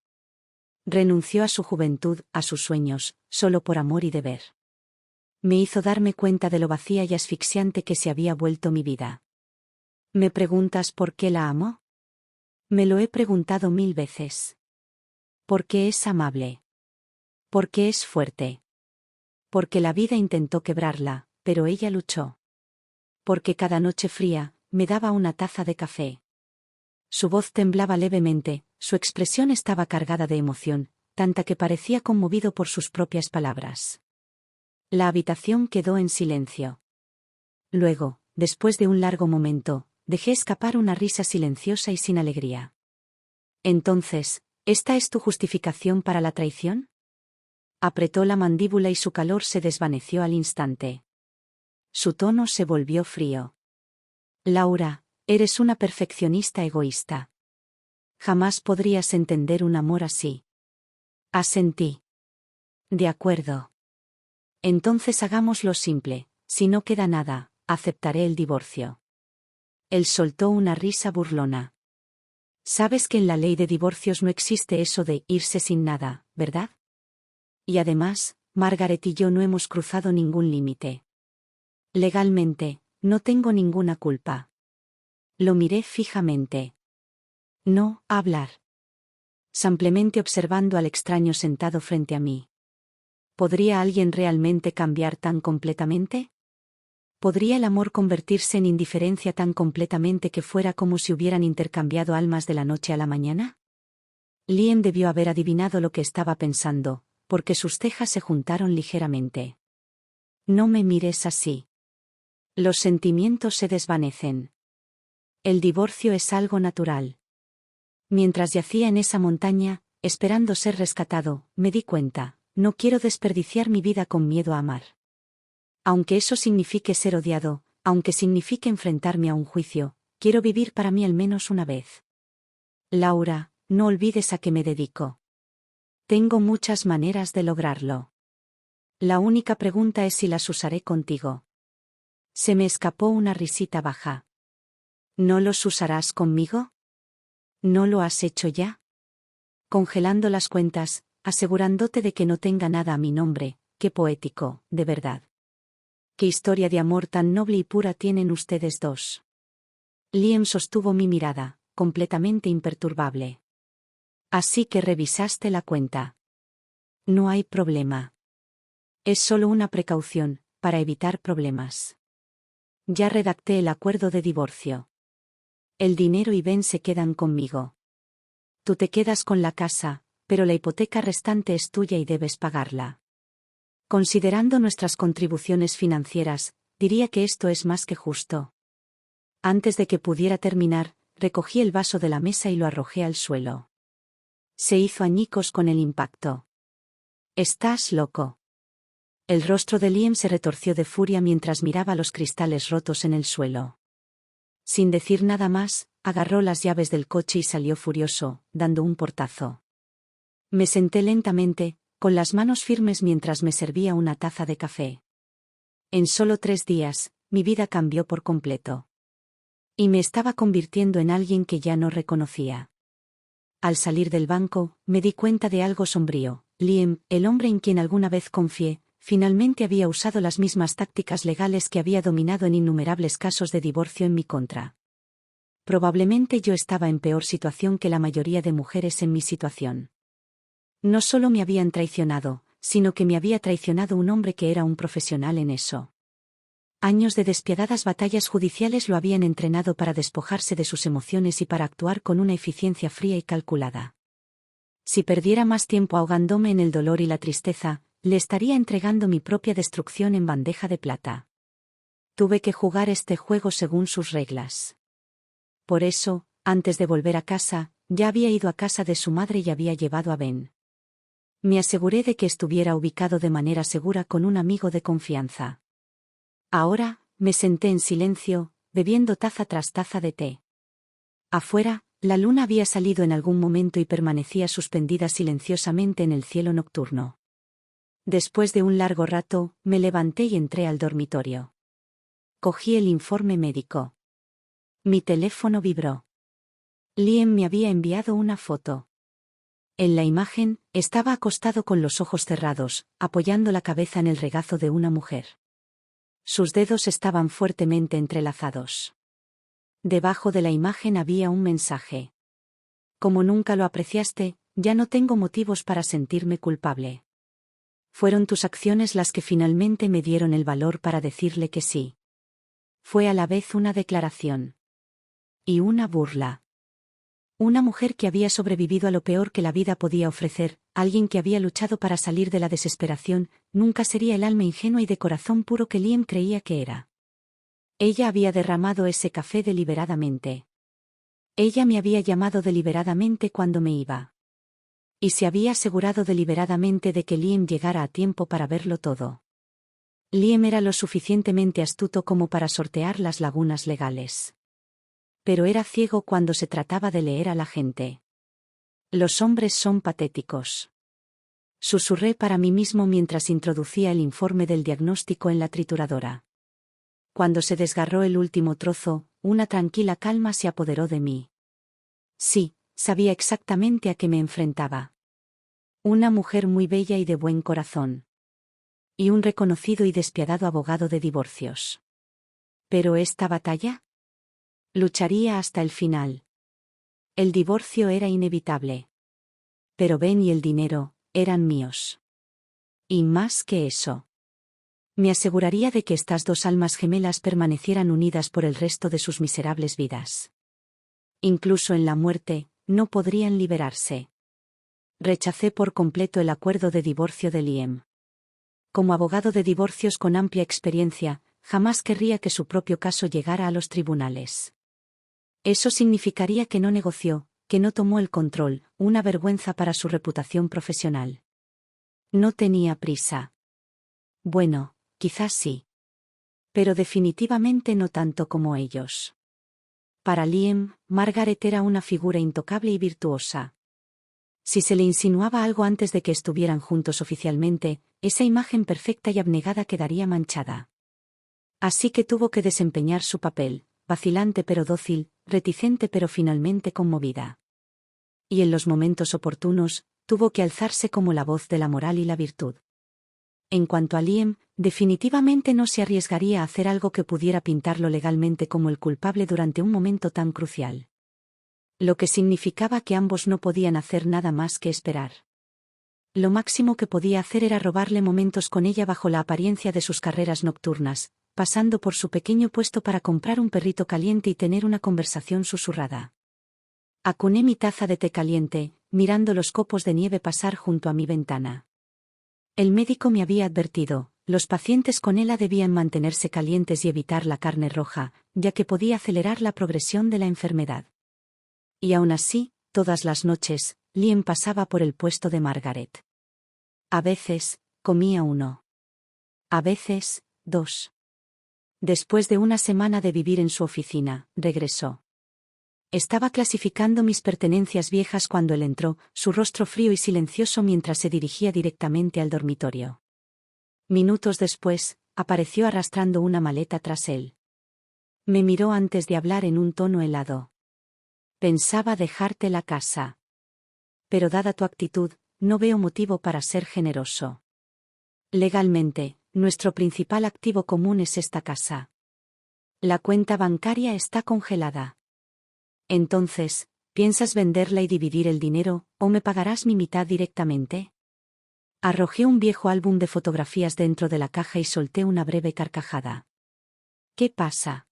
Renunció a su juventud, a sus sueños, solo por amor y deber. Me hizo darme cuenta de lo vacía y asfixiante que se había vuelto mi vida. ¿Me preguntas por qué la amo? Me lo he preguntado 1000 veces. Porque es amable. Porque es fuerte. Porque la vida intentó quebrarla, pero ella luchó. Porque cada noche fría, me daba una taza de café. Su voz temblaba levemente, su expresión estaba cargada de emoción, tanta que parecía conmovido por sus propias palabras. La habitación quedó en silencio. Luego, después de un largo momento, dejé escapar una risa silenciosa y sin alegría. Entonces, ¿esta es tu justificación para la traición? Apretó la mandíbula y su calor se desvaneció al instante. Su tono se volvió frío. Laura, eres una perfeccionista egoísta. Jamás podrías entender un amor así. Asentí. De acuerdo. Entonces hagámoslo simple, si no queda nada, aceptaré el divorcio. Él soltó una risa burlona. Sabes que en la ley de divorcios no existe eso de irse sin nada, ¿verdad? Y además, Margaret y yo no hemos cruzado ningún límite. Legalmente, no tengo ninguna culpa. Lo miré fijamente. No, hablar. Simplemente observando al extraño sentado frente a mí. ¿Podría alguien realmente cambiar tan completamente? ¿Podría el amor convertirse en indiferencia tan completamente que fuera como si hubieran intercambiado almas de la noche a la mañana? Liam debió haber adivinado lo que estaba pensando, porque sus cejas se juntaron ligeramente. No me mires así. Los sentimientos se desvanecen. El divorcio es algo natural. Mientras yacía en esa montaña, esperando ser rescatado, me di cuenta, no quiero desperdiciar mi vida con miedo a amar. Aunque eso signifique ser odiado, aunque signifique enfrentarme a un juicio, quiero vivir para mí al menos una vez. Laura, no olvides a qué me dedico. Tengo muchas maneras de lograrlo. La única pregunta es si las usaré contigo. Se me escapó una risita baja. ¿No los usarás conmigo? ¿No lo has hecho ya? Congelando las cuentas, asegurándote de que no tenga nada a mi nombre, qué poético, de verdad. ¿Qué historia de amor tan noble y pura tienen ustedes dos? Liam sostuvo mi mirada, completamente imperturbable. Así que revisaste la cuenta. No hay problema. Es solo una precaución, para evitar problemas. Ya redacté el acuerdo de divorcio. El dinero y Ben se quedan conmigo. Tú te quedas con la casa, pero la hipoteca restante es tuya y debes pagarla. Considerando nuestras contribuciones financieras, diría que esto es más que justo. Antes de que pudiera terminar, recogí el vaso de la mesa y lo arrojé al suelo. Se hizo añicos con el impacto. ¿Estás loco? El rostro de Liam se retorció de furia mientras miraba los cristales rotos en el suelo. Sin decir nada más, agarró las llaves del coche y salió furioso, dando un portazo. Me senté lentamente, con las manos firmes mientras me servía una taza de café. En solo 3 días, mi vida cambió por completo. Y me estaba convirtiendo en alguien que ya no reconocía. Al salir del banco, me di cuenta de algo sombrío. Liam, el hombre en quien alguna vez confié, finalmente había usado las mismas tácticas legales que había dominado en innumerables casos de divorcio en mi contra. Probablemente yo estaba en peor situación que la mayoría de mujeres en mi situación. No solo me habían traicionado, sino que me había traicionado un hombre que era un profesional en eso. Años de despiadadas batallas judiciales lo habían entrenado para despojarse de sus emociones y para actuar con una eficiencia fría y calculada. Si perdiera más tiempo ahogándome en el dolor y la tristeza, le estaría entregando mi propia destrucción en bandeja de plata. Tuve que jugar este juego según sus reglas. Por eso, antes de volver a casa, ya había ido a casa de su madre y había llevado a Ben. Me aseguré de que estuviera ubicado de manera segura con un amigo de confianza. Ahora, me senté en silencio, bebiendo taza tras taza de té. Afuera, La luna había salido en algún momento y permanecía suspendida silenciosamente en el cielo nocturno. Después de un largo rato, me levanté y entré al dormitorio. Cogí el informe médico. Mi teléfono vibró. Liam me había enviado una foto. En la imagen, estaba acostado con los ojos cerrados, apoyando la cabeza en el regazo de una mujer. Sus dedos estaban fuertemente entrelazados. Debajo de la imagen había un mensaje. Como nunca lo apreciaste, ya no tengo motivos para sentirme culpable. Fueron tus acciones las que finalmente me dieron el valor para decirle que sí. Fue a la vez una declaración. Y una burla. Una mujer que había sobrevivido a lo peor que la vida podía ofrecer, alguien que había luchado para salir de la desesperación, nunca sería el alma ingenua y de corazón puro que Liam creía que era. Ella había derramado ese café deliberadamente. Ella me había llamado deliberadamente cuando me iba. Y se había asegurado deliberadamente de que Liam llegara a tiempo para verlo todo. Liam era lo suficientemente astuto como para sortear las lagunas legales. Pero era ciego cuando se trataba de leer a la gente. Los hombres son patéticos. Susurré para mí mismo mientras introducía el informe del diagnóstico en la trituradora. Cuando se desgarró el último trozo, una tranquila calma se apoderó de mí. Sí, sabía exactamente a qué me enfrentaba. Una mujer muy bella y de buen corazón. Y un reconocido y despiadado abogado de divorcios. ¿Pero esta batalla? Lucharía hasta el final. El divorcio era inevitable. Pero Ben y el dinero, eran míos. Y más que eso. Me aseguraría de que estas dos almas gemelas permanecieran unidas por el resto de sus miserables vidas. Incluso en la muerte, no podrían liberarse. Rechacé por completo el acuerdo de divorcio de Liam. Como abogado de divorcios con amplia experiencia, jamás querría que su propio caso llegara a los tribunales. Eso significaría que no negoció, que no tomó el control, una vergüenza para su reputación profesional. No tenía prisa. Bueno, quizás sí. Pero definitivamente no tanto como ellos. Para Liam, Margaret era una figura intocable y virtuosa. Si se le insinuaba algo antes de que estuvieran juntos oficialmente, esa imagen perfecta y abnegada quedaría manchada. Así que tuvo que desempeñar su papel, vacilante pero dócil, reticente pero finalmente conmovida. Y en los momentos oportunos, tuvo que alzarse como la voz de la moral y la virtud. En cuanto a Liam, definitivamente no se arriesgaría a hacer algo que pudiera pintarlo legalmente como el culpable durante un momento tan crucial. Lo que significaba que ambos no podían hacer nada más que esperar. Lo máximo que podía hacer era robarle momentos con ella bajo la apariencia de sus carreras nocturnas, pasando por su pequeño puesto para comprar un perrito caliente y tener una conversación susurrada. Acuné mi taza de té caliente, mirando los copos de nieve pasar junto a mi ventana. El médico me había advertido, los pacientes con ELA debían mantenerse calientes y evitar la carne roja, ya que podía acelerar la progresión de la enfermedad. Y aún así, todas las noches, Liam pasaba por el puesto de Margaret. A veces, comía uno. A veces, dos. Después de una semana de vivir en su oficina, regresó. Estaba clasificando mis pertenencias viejas cuando él entró, su rostro frío y silencioso mientras se dirigía directamente al dormitorio. Minutos después, apareció arrastrando una maleta tras él. Me miró antes de hablar en un tono helado. Pensaba dejarte la casa. Pero dada tu actitud, no veo motivo para ser generoso. Legalmente, nuestro principal activo común es esta casa. La cuenta bancaria está congelada. Entonces, ¿piensas venderla y dividir el dinero, o me pagarás mi mitad directamente? Arrojé un viejo álbum de fotografías dentro de la caja y solté una breve carcajada. ¿Qué pasa?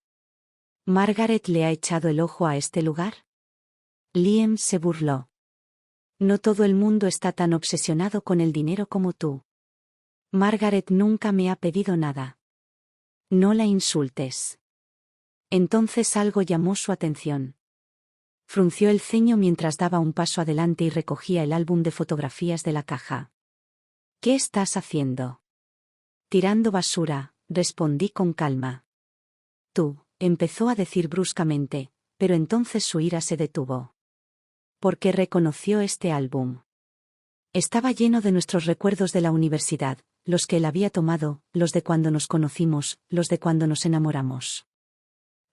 ¿Margaret le ha echado el ojo a este lugar? Liam se burló. No todo el mundo está tan obsesionado con el dinero como tú. Margaret nunca me ha pedido nada. No la insultes. Entonces algo llamó su atención. Frunció el ceño mientras daba un paso adelante y recogía el álbum de fotografías de la caja. ¿Qué estás haciendo? Tirando basura, respondí con calma. Tú, empezó a decir bruscamente, pero entonces su ira se detuvo. Porque reconoció este álbum. Estaba lleno de nuestros recuerdos de la universidad, los que él había tomado, los de cuando nos conocimos, los de cuando nos enamoramos.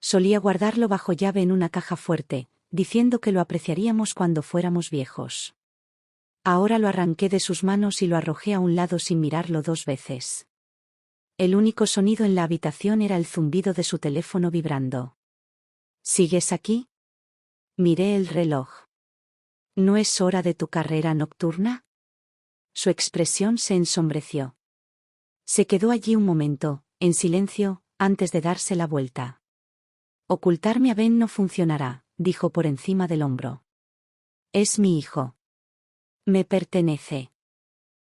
Solía guardarlo bajo llave en una caja fuerte, diciendo que lo apreciaríamos cuando fuéramos viejos. Ahora lo arranqué de sus manos y lo arrojé a un lado sin mirarlo 2 veces. El único sonido en la habitación era el zumbido de su teléfono vibrando. ¿Sigues aquí? Miré el reloj. ¿No es hora de tu carrera nocturna? Su expresión se ensombreció. Se quedó allí un momento, en silencio, antes de darse la vuelta. Ocultarme a Ben no funcionará, dijo por encima del hombro. Es mi hijo. Me pertenece.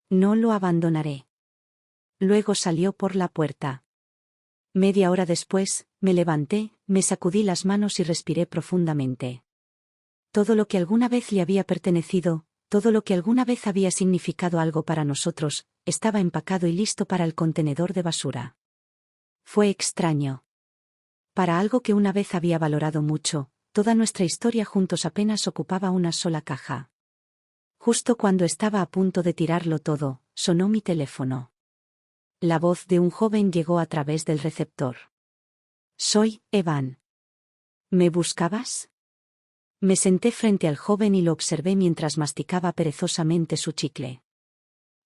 No lo abandonaré. Luego salió por la puerta. Media hora después, me levanté, me sacudí las manos y respiré profundamente. Todo lo que alguna vez le había pertenecido, todo lo que alguna vez había significado algo para nosotros, estaba empacado y listo para el contenedor de basura. Fue extraño. Para algo que una vez había valorado mucho, toda nuestra historia juntos apenas ocupaba una sola caja. Justo cuando estaba a punto de tirarlo todo, sonó mi teléfono. La voz de un joven llegó a través del receptor. Soy Evan. ¿Me buscabas? Me senté frente al joven y lo observé mientras masticaba perezosamente su chicle.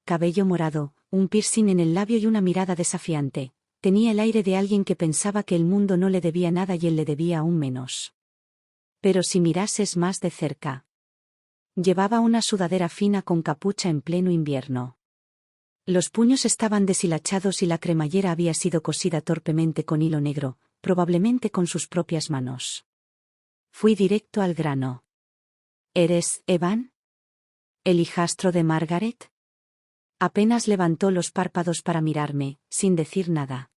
Cabello morado, un piercing en el labio y una mirada desafiante. Tenía el aire de alguien que pensaba que el mundo no le debía nada y él le debía aún menos. Pero si mirases más de cerca. Llevaba una sudadera fina con capucha en pleno invierno. Los puños estaban deshilachados y la cremallera había sido cosida torpemente con hilo negro, probablemente con sus propias manos. Fui directo al grano. ¿Eres Evan? ¿El hijastro de Margaret? Apenas levantó los párpados para mirarme, sin decir nada.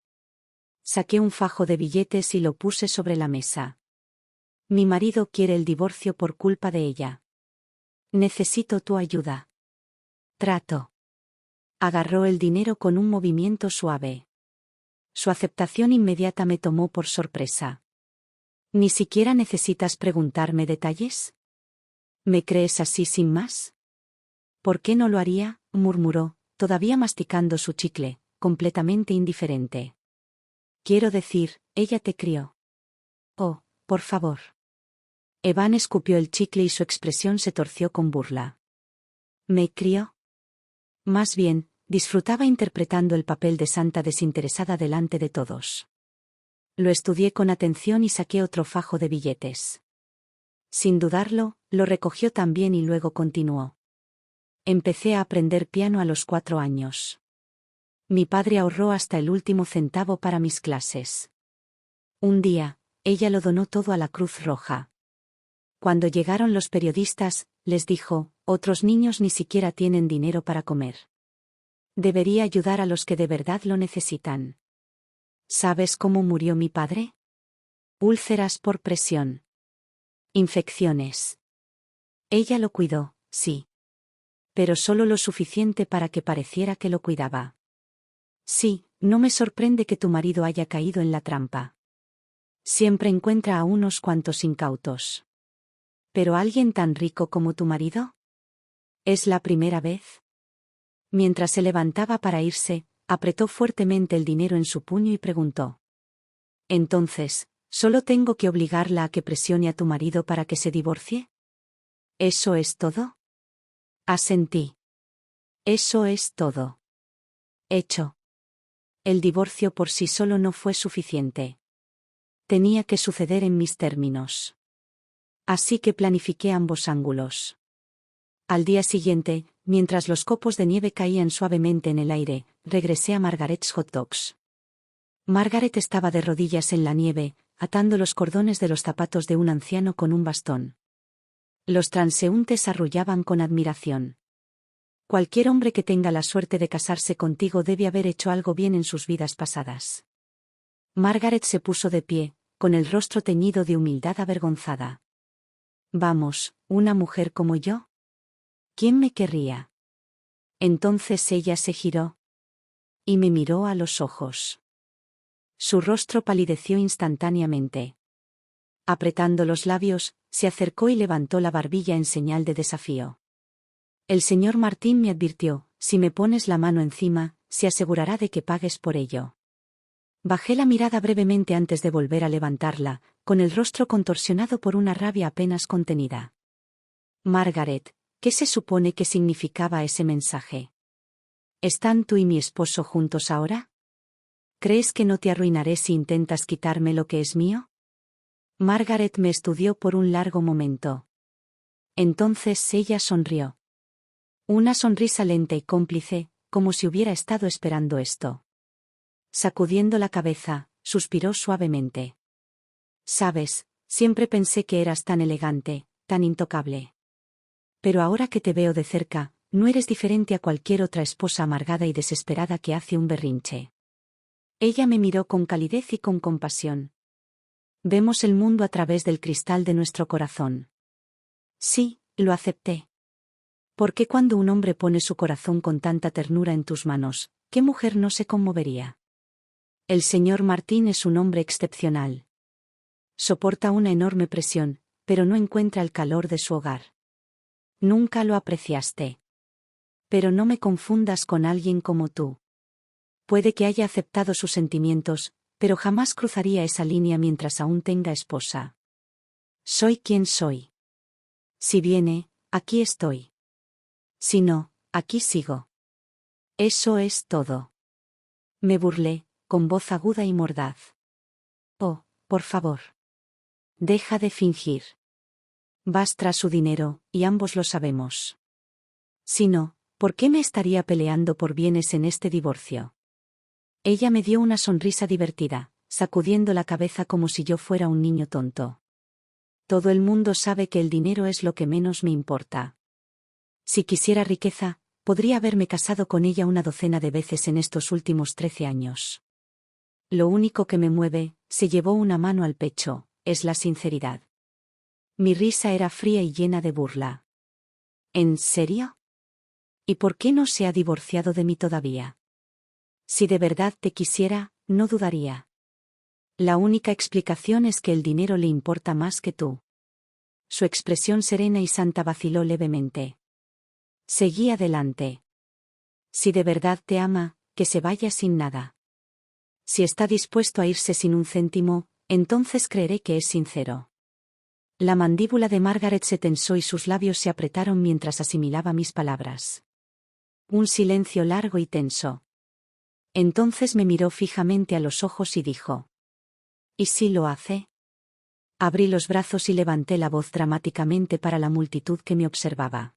Saqué un fajo de billetes y lo puse sobre la mesa. Mi marido quiere el divorcio por culpa de ella. Necesito tu ayuda. Trato. Agarró el dinero con un movimiento suave. Su aceptación inmediata me tomó por sorpresa. ¿Ni siquiera necesitas preguntarme detalles? ¿Me crees así sin más? ¿Por qué no lo haría?, murmuró, todavía masticando su chicle, completamente indiferente. Quiero decir, ella te crió. Oh, por favor. Evan escupió el chicle y su expresión se torció con burla. ¿Me crió? Más bien, disfrutaba interpretando el papel de santa desinteresada delante de todos. Lo estudié con atención y saqué otro fajo de billetes. Sin dudarlo, lo recogió también y luego continuó. Empecé a aprender piano a los 4 años. Mi padre ahorró hasta el último centavo para mis clases. Un día, ella lo donó todo a la Cruz Roja. Cuando llegaron los periodistas, les dijo, otros niños ni siquiera tienen dinero para comer. Debería ayudar a los que de verdad lo necesitan. ¿Sabes cómo murió mi padre? Úlceras por presión. Infecciones. Ella lo cuidó, sí. Pero solo lo suficiente para que pareciera que lo cuidaba. Sí, no me sorprende que tu marido haya caído en la trampa. Siempre encuentra a unos cuantos incautos. ¿Pero alguien tan rico como tu marido? ¿Es la primera vez? Mientras se levantaba para irse, apretó fuertemente el dinero en su puño y preguntó. Entonces, ¿solo tengo que obligarla a que presione a tu marido para que se divorcie? ¿Eso es todo? Asentí. Eso es todo. Hecho. El divorcio por sí solo no fue suficiente. Tenía que suceder en mis términos. Así que planifiqué ambos ángulos. Al día siguiente, mientras los copos de nieve caían suavemente en el aire, regresé a Margaret's Hot Dogs. Margaret estaba de rodillas en la nieve, atando los cordones de los zapatos de un anciano con un bastón. Los transeúntes arrullaban con admiración. Cualquier hombre que tenga la suerte de casarse contigo debe haber hecho algo bien en sus vidas pasadas. Margaret se puso de pie, con el rostro teñido de humildad avergonzada. Vamos, ¿una mujer como yo? ¿Quién me querría? Entonces ella se giró y me miró a los ojos. Su rostro palideció instantáneamente. Apretando los labios, Se acercó y levantó la barbilla en señal de desafío. El señor Martín me advirtió, si me pones la mano encima, se asegurará de que pagues por ello. Bajé la mirada brevemente antes de volver a levantarla, con el rostro contorsionado por una rabia apenas contenida. Margaret, ¿qué se supone que significaba ese mensaje? ¿Están tú y mi esposo juntos ahora? ¿Crees que no te arruinaré si intentas quitarme lo que es mío? Margaret me estudió por un largo momento. Entonces ella sonrió. Una sonrisa lenta y cómplice, como si hubiera estado esperando esto. Sacudiendo la cabeza, suspiró suavemente. Sabes, siempre pensé que eras tan elegante, tan intocable. Pero ahora que te veo de cerca, no eres diferente a cualquier otra esposa amargada y desesperada que hace un berrinche. Ella me miró con calidez y con compasión. Vemos el mundo a través del cristal de nuestro corazón. Sí, lo acepté. ¿Por qué cuando un hombre pone su corazón con tanta ternura en tus manos, qué mujer no se conmovería? El señor Martín es un hombre excepcional. Soporta una enorme presión, pero no encuentra el calor de su hogar. Nunca lo apreciaste. Pero no me confundas con alguien como tú. Puede que haya aceptado sus sentimientos, pero jamás cruzaría esa línea mientras aún tenga esposa. Soy quien soy. Si viene, aquí estoy. Si no, aquí sigo. Eso es todo. Me burlé, con voz aguda y mordaz. Oh, por favor. Deja de fingir. Vas tras su dinero, y ambos lo sabemos. Si no, ¿por qué me estaría peleando por bienes en este divorcio? Ella me dio una sonrisa divertida, sacudiendo la cabeza como si yo fuera un niño tonto. Todo el mundo sabe que el dinero es lo que menos me importa. Si quisiera riqueza, podría haberme casado con ella una docena de veces en estos últimos 13 años. Lo único que me mueve, se llevó una mano al pecho, es la sinceridad. Mi risa era fría y llena de burla. ¿En serio? ¿Y por qué no se ha divorciado de mí todavía? Si de verdad te quisiera, no dudaría. La única explicación es que el dinero le importa más que tú. Su expresión serena y santa vaciló levemente. Seguí adelante. Si de verdad te ama, que se vaya sin nada. Si está dispuesto a irse sin un céntimo, entonces creeré que es sincero. La mandíbula de Margaret se tensó y sus labios se apretaron mientras asimilaba mis palabras. Un silencio largo y tenso. Entonces me miró fijamente a los ojos y dijo: ¿Y si lo hace? Abrí los brazos y levanté la voz dramáticamente para la multitud que me observaba.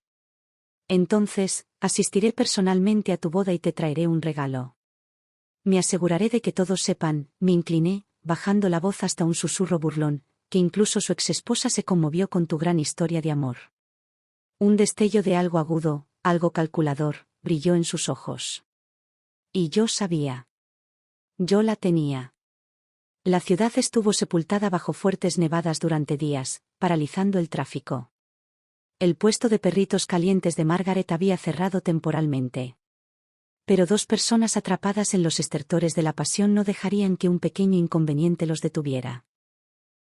Entonces, asistiré personalmente a tu boda y te traeré un regalo. Me aseguraré de que todos sepan, me incliné, bajando la voz hasta un susurro burlón, que incluso su exesposa se conmovió con tu gran historia de amor. Un destello de algo agudo, algo calculador, brilló en sus ojos. Y yo sabía. Yo la tenía. La ciudad estuvo sepultada bajo fuertes nevadas durante días, paralizando el tráfico. El puesto de perritos calientes de Margaret había cerrado temporalmente. Pero dos personas atrapadas en los estertores de la pasión no dejarían que un pequeño inconveniente los detuviera.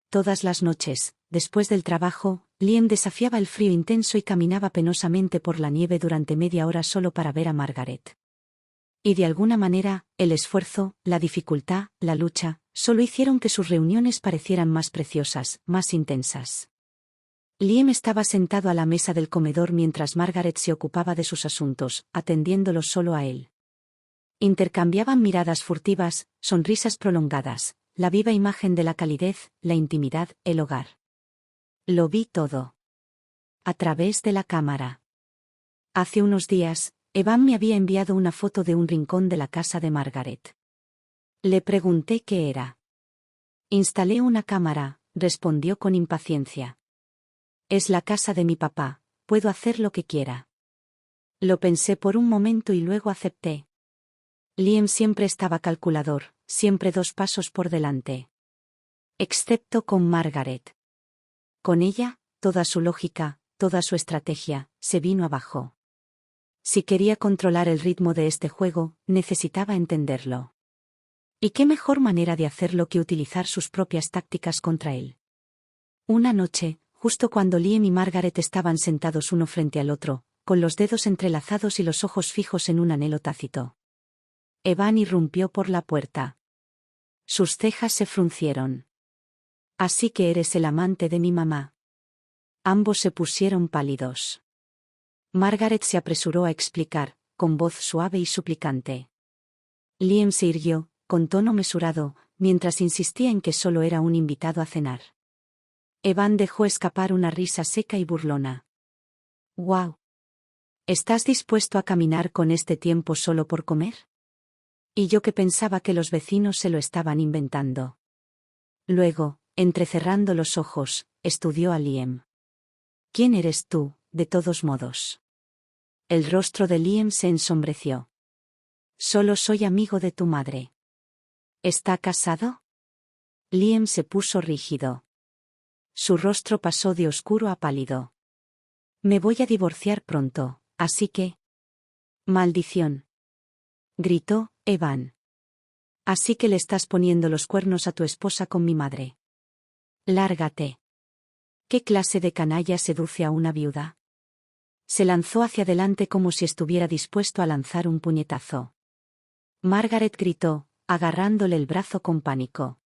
Todas las noches, después del trabajo, Liam desafiaba el frío intenso y caminaba penosamente por la nieve durante media hora solo para ver a Margaret. Y de alguna manera, el esfuerzo, la dificultad, la lucha, solo hicieron que sus reuniones parecieran más preciosas, más intensas. Liam estaba sentado a la mesa del comedor mientras Margaret se ocupaba de sus asuntos, atendiéndolos solo a él. Intercambiaban miradas furtivas, sonrisas prolongadas, la viva imagen de la calidez, la intimidad, el hogar. Lo vi todo. A través de la cámara. Hace unos días, Evan me había enviado una foto de un rincón de la casa de Margaret. Le pregunté qué era. Instalé una cámara, respondió con impaciencia. Es la casa de mi papá, puedo hacer lo que quiera. Lo pensé por un momento y luego acepté. Liam siempre estaba calculador, siempre 2 pasos por delante. Excepto con Margaret. Con ella, toda su lógica, toda su estrategia, se vino abajo. Si quería controlar el ritmo de este juego, necesitaba entenderlo. ¿Y qué mejor manera de hacerlo que utilizar sus propias tácticas contra él? Una noche, justo cuando Liam y Margaret estaban sentados uno frente al otro, con los dedos entrelazados y los ojos fijos en un anhelo tácito. Evan irrumpió por la puerta. Sus cejas se fruncieron. «Así que eres el amante de mi mamá». Ambos se pusieron pálidos. Margaret se apresuró a explicar, con voz suave y suplicante. Liam se irguió, con tono mesurado, mientras insistía en que solo era un invitado a cenar. Evan dejó escapar una risa seca y burlona. «¡Guau! ¿Estás dispuesto a caminar con este tiempo solo por comer?» Y yo que pensaba que los vecinos se lo estaban inventando. Luego, entrecerrando los ojos, estudió a Liam. «¿Quién eres tú, de todos modos?» El rostro de Liam se ensombreció. «Solo soy amigo de tu madre». «¿Está casado?» Liam se puso rígido. Su rostro pasó de oscuro a pálido. «Me voy a divorciar pronto, así que...» «¡Maldición!», gritó Evan. «Así que le estás poniendo los cuernos a tu esposa con mi madre. Lárgate». ¿Qué clase de canalla seduce a una viuda? Se lanzó hacia adelante como si estuviera dispuesto a lanzar un puñetazo. Margaret gritó, agarrándole el brazo con pánico.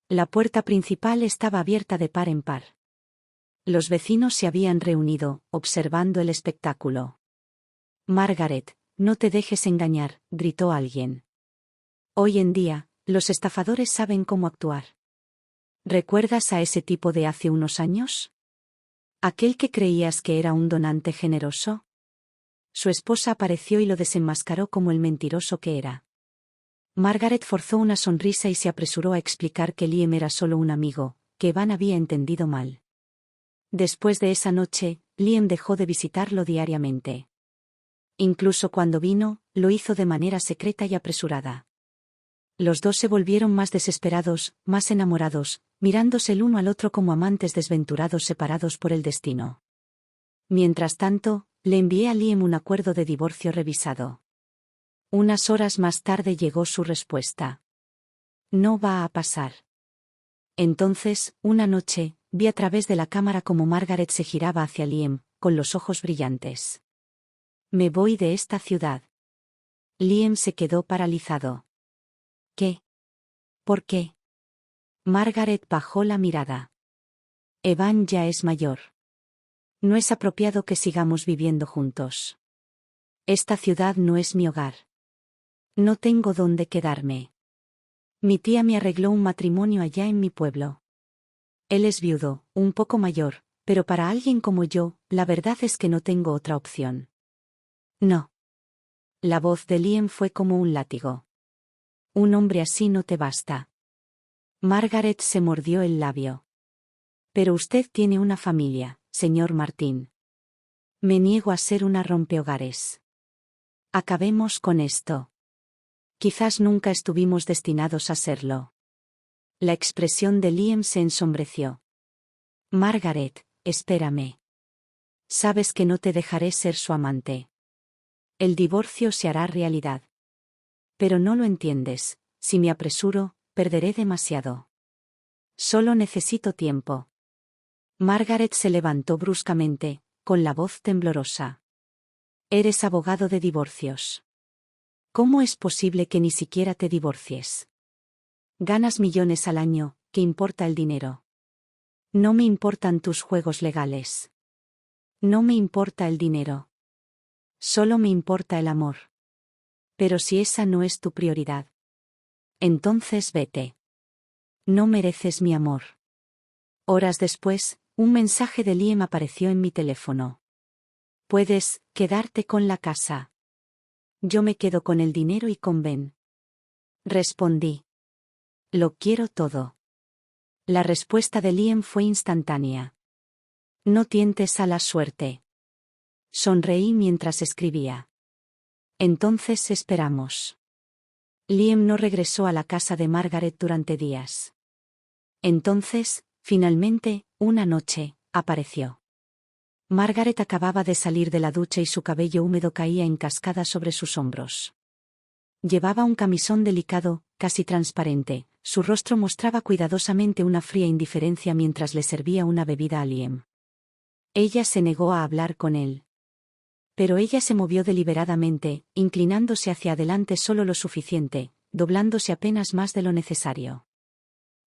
La puerta principal estaba abierta de par en par. Los vecinos se habían reunido, observando el espectáculo. «Margaret, no te dejes engañar», gritó alguien. «Hoy en día, los estafadores saben cómo actuar». ¿Recuerdas a ese tipo de hace unos años? ¿Aquel que creías que era un donante generoso? Su esposa apareció y lo desenmascaró como el mentiroso que era. Margaret forzó una sonrisa y se apresuró a explicar que Liam era solo un amigo, que Evan había entendido mal. Después de esa noche, Liam dejó de visitarlo diariamente. Incluso cuando vino, lo hizo de manera secreta y apresurada. Los dos se volvieron más desesperados, más enamorados, mirándose el uno al otro como amantes desventurados separados por el destino. Mientras tanto, le envié a Liam un acuerdo de divorcio revisado. Unas horas más tarde llegó su respuesta. «No va a pasar». Entonces, una noche, vi a través de la cámara como Margaret se giraba hacia Liam, con los ojos brillantes. «Me voy de esta ciudad». Liam se quedó paralizado. «¿Qué? ¿Por qué?» Margaret bajó la mirada. «Evan ya es mayor. No es apropiado que sigamos viviendo juntos. Esta ciudad no es mi hogar. No tengo dónde quedarme. Mi tía me arregló un matrimonio allá en mi pueblo. Él es viudo, un poco mayor, pero para alguien como yo, la verdad es que no tengo otra opción». «No». La voz de Liam fue como un látigo. «Un hombre así no te basta». Margaret se mordió el labio. «Pero usted tiene una familia, señor Martín». «Me niego a ser una rompehogares». «Acabemos con esto». «Quizás nunca estuvimos destinados a serlo». La expresión de Liam se ensombreció. «Margaret, espérame. Sabes que no te dejaré ser su amante. El divorcio se hará realidad. Pero no lo entiendes, si me apresuro, perderé demasiado. Solo necesito tiempo». Margaret se levantó bruscamente, con la voz temblorosa. «Eres abogado de divorcios. ¿Cómo es posible que ni siquiera te divorcies? Ganas millones al año, ¿qué importa el dinero? No me importan tus juegos legales. No me importa el dinero. Solo me importa el amor. Pero si esa no es tu prioridad, entonces vete. No mereces mi amor». Horas después, un mensaje de Liam apareció en mi teléfono. «Puedes quedarte con la casa. Yo me quedo con el dinero y con Ben». Respondí. «Lo quiero todo». La respuesta de Liam fue instantánea. «No tientes a la suerte». Sonreí mientras escribía. «Entonces esperamos». Liam no regresó a la casa de Margaret durante días. Entonces, finalmente, una noche, apareció. Margaret acababa de salir de la ducha y su cabello húmedo caía en cascada sobre sus hombros. Llevaba un camisón delicado, casi transparente, su rostro mostraba cuidadosamente una fría indiferencia mientras le servía una bebida a Liam. Ella se negó a hablar con él. Pero ella se movió deliberadamente, inclinándose hacia adelante solo lo suficiente, doblándose apenas más de lo necesario.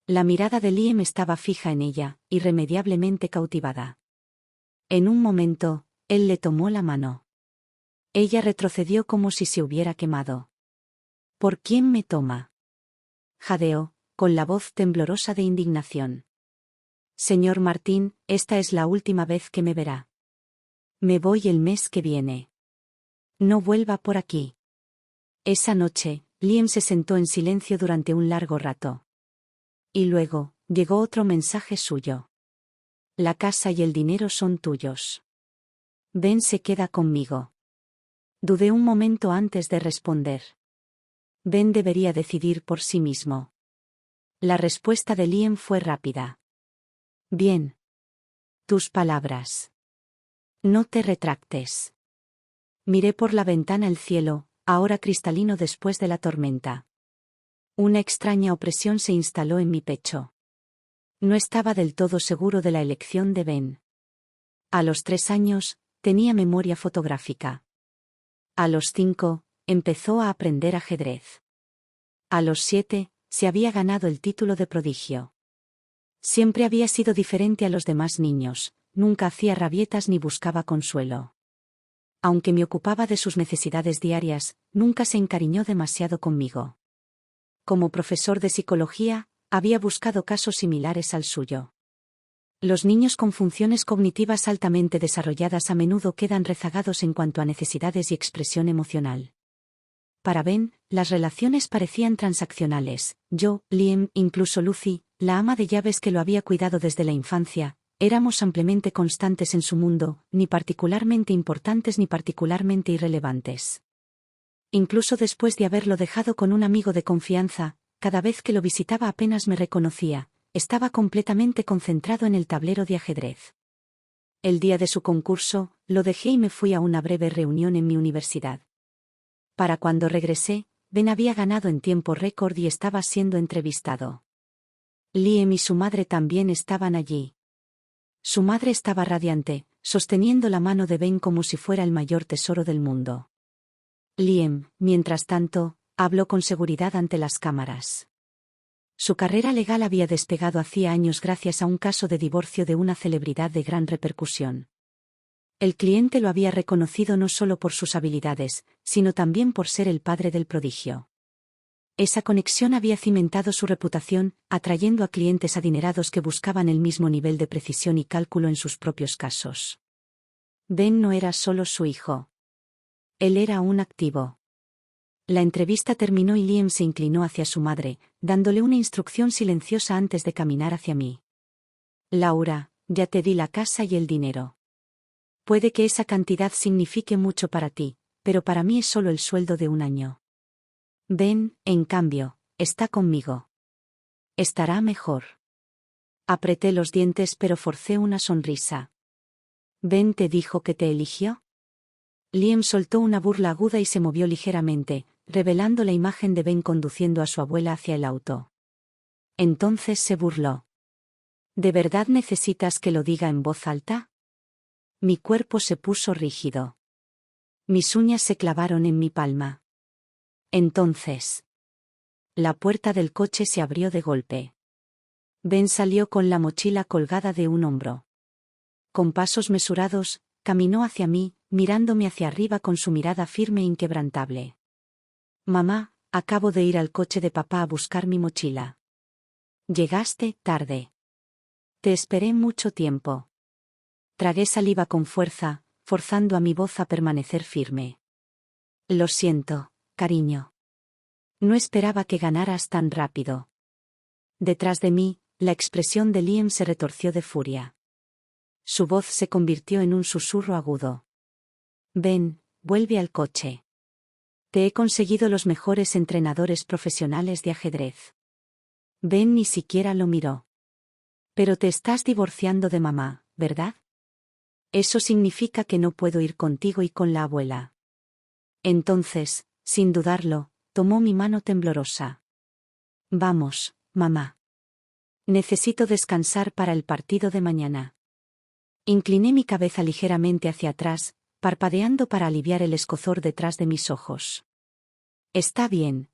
La mirada de Liam estaba fija en ella, irremediablemente cautivada. En un momento, él le tomó la mano. Ella retrocedió como si se hubiera quemado. ¿Por quién me toma? Jadeó, con la voz temblorosa de indignación. Señor Martín, esta es la última vez que me verá. Me voy el mes que viene. No vuelva por aquí. Esa noche, Liam se sentó en silencio durante un largo rato. Y luego, llegó otro mensaje suyo. La casa y el dinero son tuyos. Ben se queda conmigo. Dudé un momento antes de responder. Ben debería decidir por sí mismo. La respuesta de Liam fue rápida. Bien. Tus palabras. No te retractes. Miré por la ventana el cielo, ahora cristalino después de la tormenta. Una extraña opresión se instaló en mi pecho. No estaba del todo seguro de la elección de Ben. A los 3 años, tenía memoria fotográfica. A los 5, empezó a aprender ajedrez. A los 7, se había ganado el título de prodigio. Siempre había sido diferente a los demás niños, nunca hacía rabietas ni buscaba consuelo. Aunque me ocupaba de sus necesidades diarias, nunca se encariñó demasiado conmigo. Como profesor de psicología, había buscado casos similares al suyo. Los niños con funciones cognitivas altamente desarrolladas a menudo quedan rezagados en cuanto a necesidades y expresión emocional. Para Ben, las relaciones parecían transaccionales. Yo, Liam, incluso Lucy, la ama de llaves que lo había cuidado desde la infancia, éramos ampliamente constantes en su mundo, ni particularmente importantes ni particularmente irrelevantes. Incluso después de haberlo dejado con un amigo de confianza, cada vez que lo visitaba apenas me reconocía, estaba completamente concentrado en el tablero de ajedrez. El día de su concurso, lo dejé y me fui a una breve reunión en mi universidad. Para cuando regresé, Ben había ganado en tiempo récord y estaba siendo entrevistado. Liam y su madre también estaban allí. Su madre estaba radiante, sosteniendo la mano de Ben como si fuera el mayor tesoro del mundo. Liam, mientras tanto, habló con seguridad ante las cámaras. Su carrera legal había despegado hacía años gracias a un caso de divorcio de una celebridad de gran repercusión. El cliente lo había reconocido no solo por sus habilidades, sino también por ser el padre del prodigio. Esa conexión había cimentado su reputación, atrayendo a clientes adinerados que buscaban el mismo nivel de precisión y cálculo en sus propios casos. Ben no era solo su hijo. Él era un activo. La entrevista terminó y Liam se inclinó hacia su madre, dándole una instrucción silenciosa antes de caminar hacia mí. Laura, ya te di la casa y el dinero. Puede que esa cantidad signifique mucho para ti, pero para mí es solo el sueldo de un año. Ben, en cambio, está conmigo. Estará mejor. Apreté los dientes pero forcé una sonrisa. ¿Ben te dijo que te eligió? Liam soltó una burla aguda y se movió ligeramente, revelando la imagen de Ben conduciendo a su abuela hacia el auto. Entonces se burló. ¿De verdad necesitas que lo diga en voz alta? Mi cuerpo se puso rígido. Mis uñas se clavaron en mi palma. Entonces. La puerta del coche se abrió de golpe. Ben salió con la mochila colgada de un hombro. Con pasos mesurados, caminó hacia mí, mirándome hacia arriba con su mirada firme e inquebrantable. Mamá, acabo de ir al coche de papá a buscar mi mochila. Llegaste tarde. Te esperé mucho tiempo. Tragué saliva con fuerza, forzando a mi voz a permanecer firme. Lo siento, cariño. No esperaba que ganaras tan rápido. Detrás de mí, la expresión de Liam se retorció de furia. Su voz se convirtió en un susurro agudo. Ven, vuelve al coche. Te he conseguido los mejores entrenadores profesionales de ajedrez. Ben ni siquiera lo miró. Pero te estás divorciando de mamá, ¿verdad? Eso significa que no puedo ir contigo y con la abuela. Entonces, sin dudarlo, tomó mi mano temblorosa. Vamos, mamá. Necesito descansar para el partido de mañana. Incliné mi cabeza ligeramente hacia atrás, parpadeando para aliviar el escozor detrás de mis ojos. Está bien,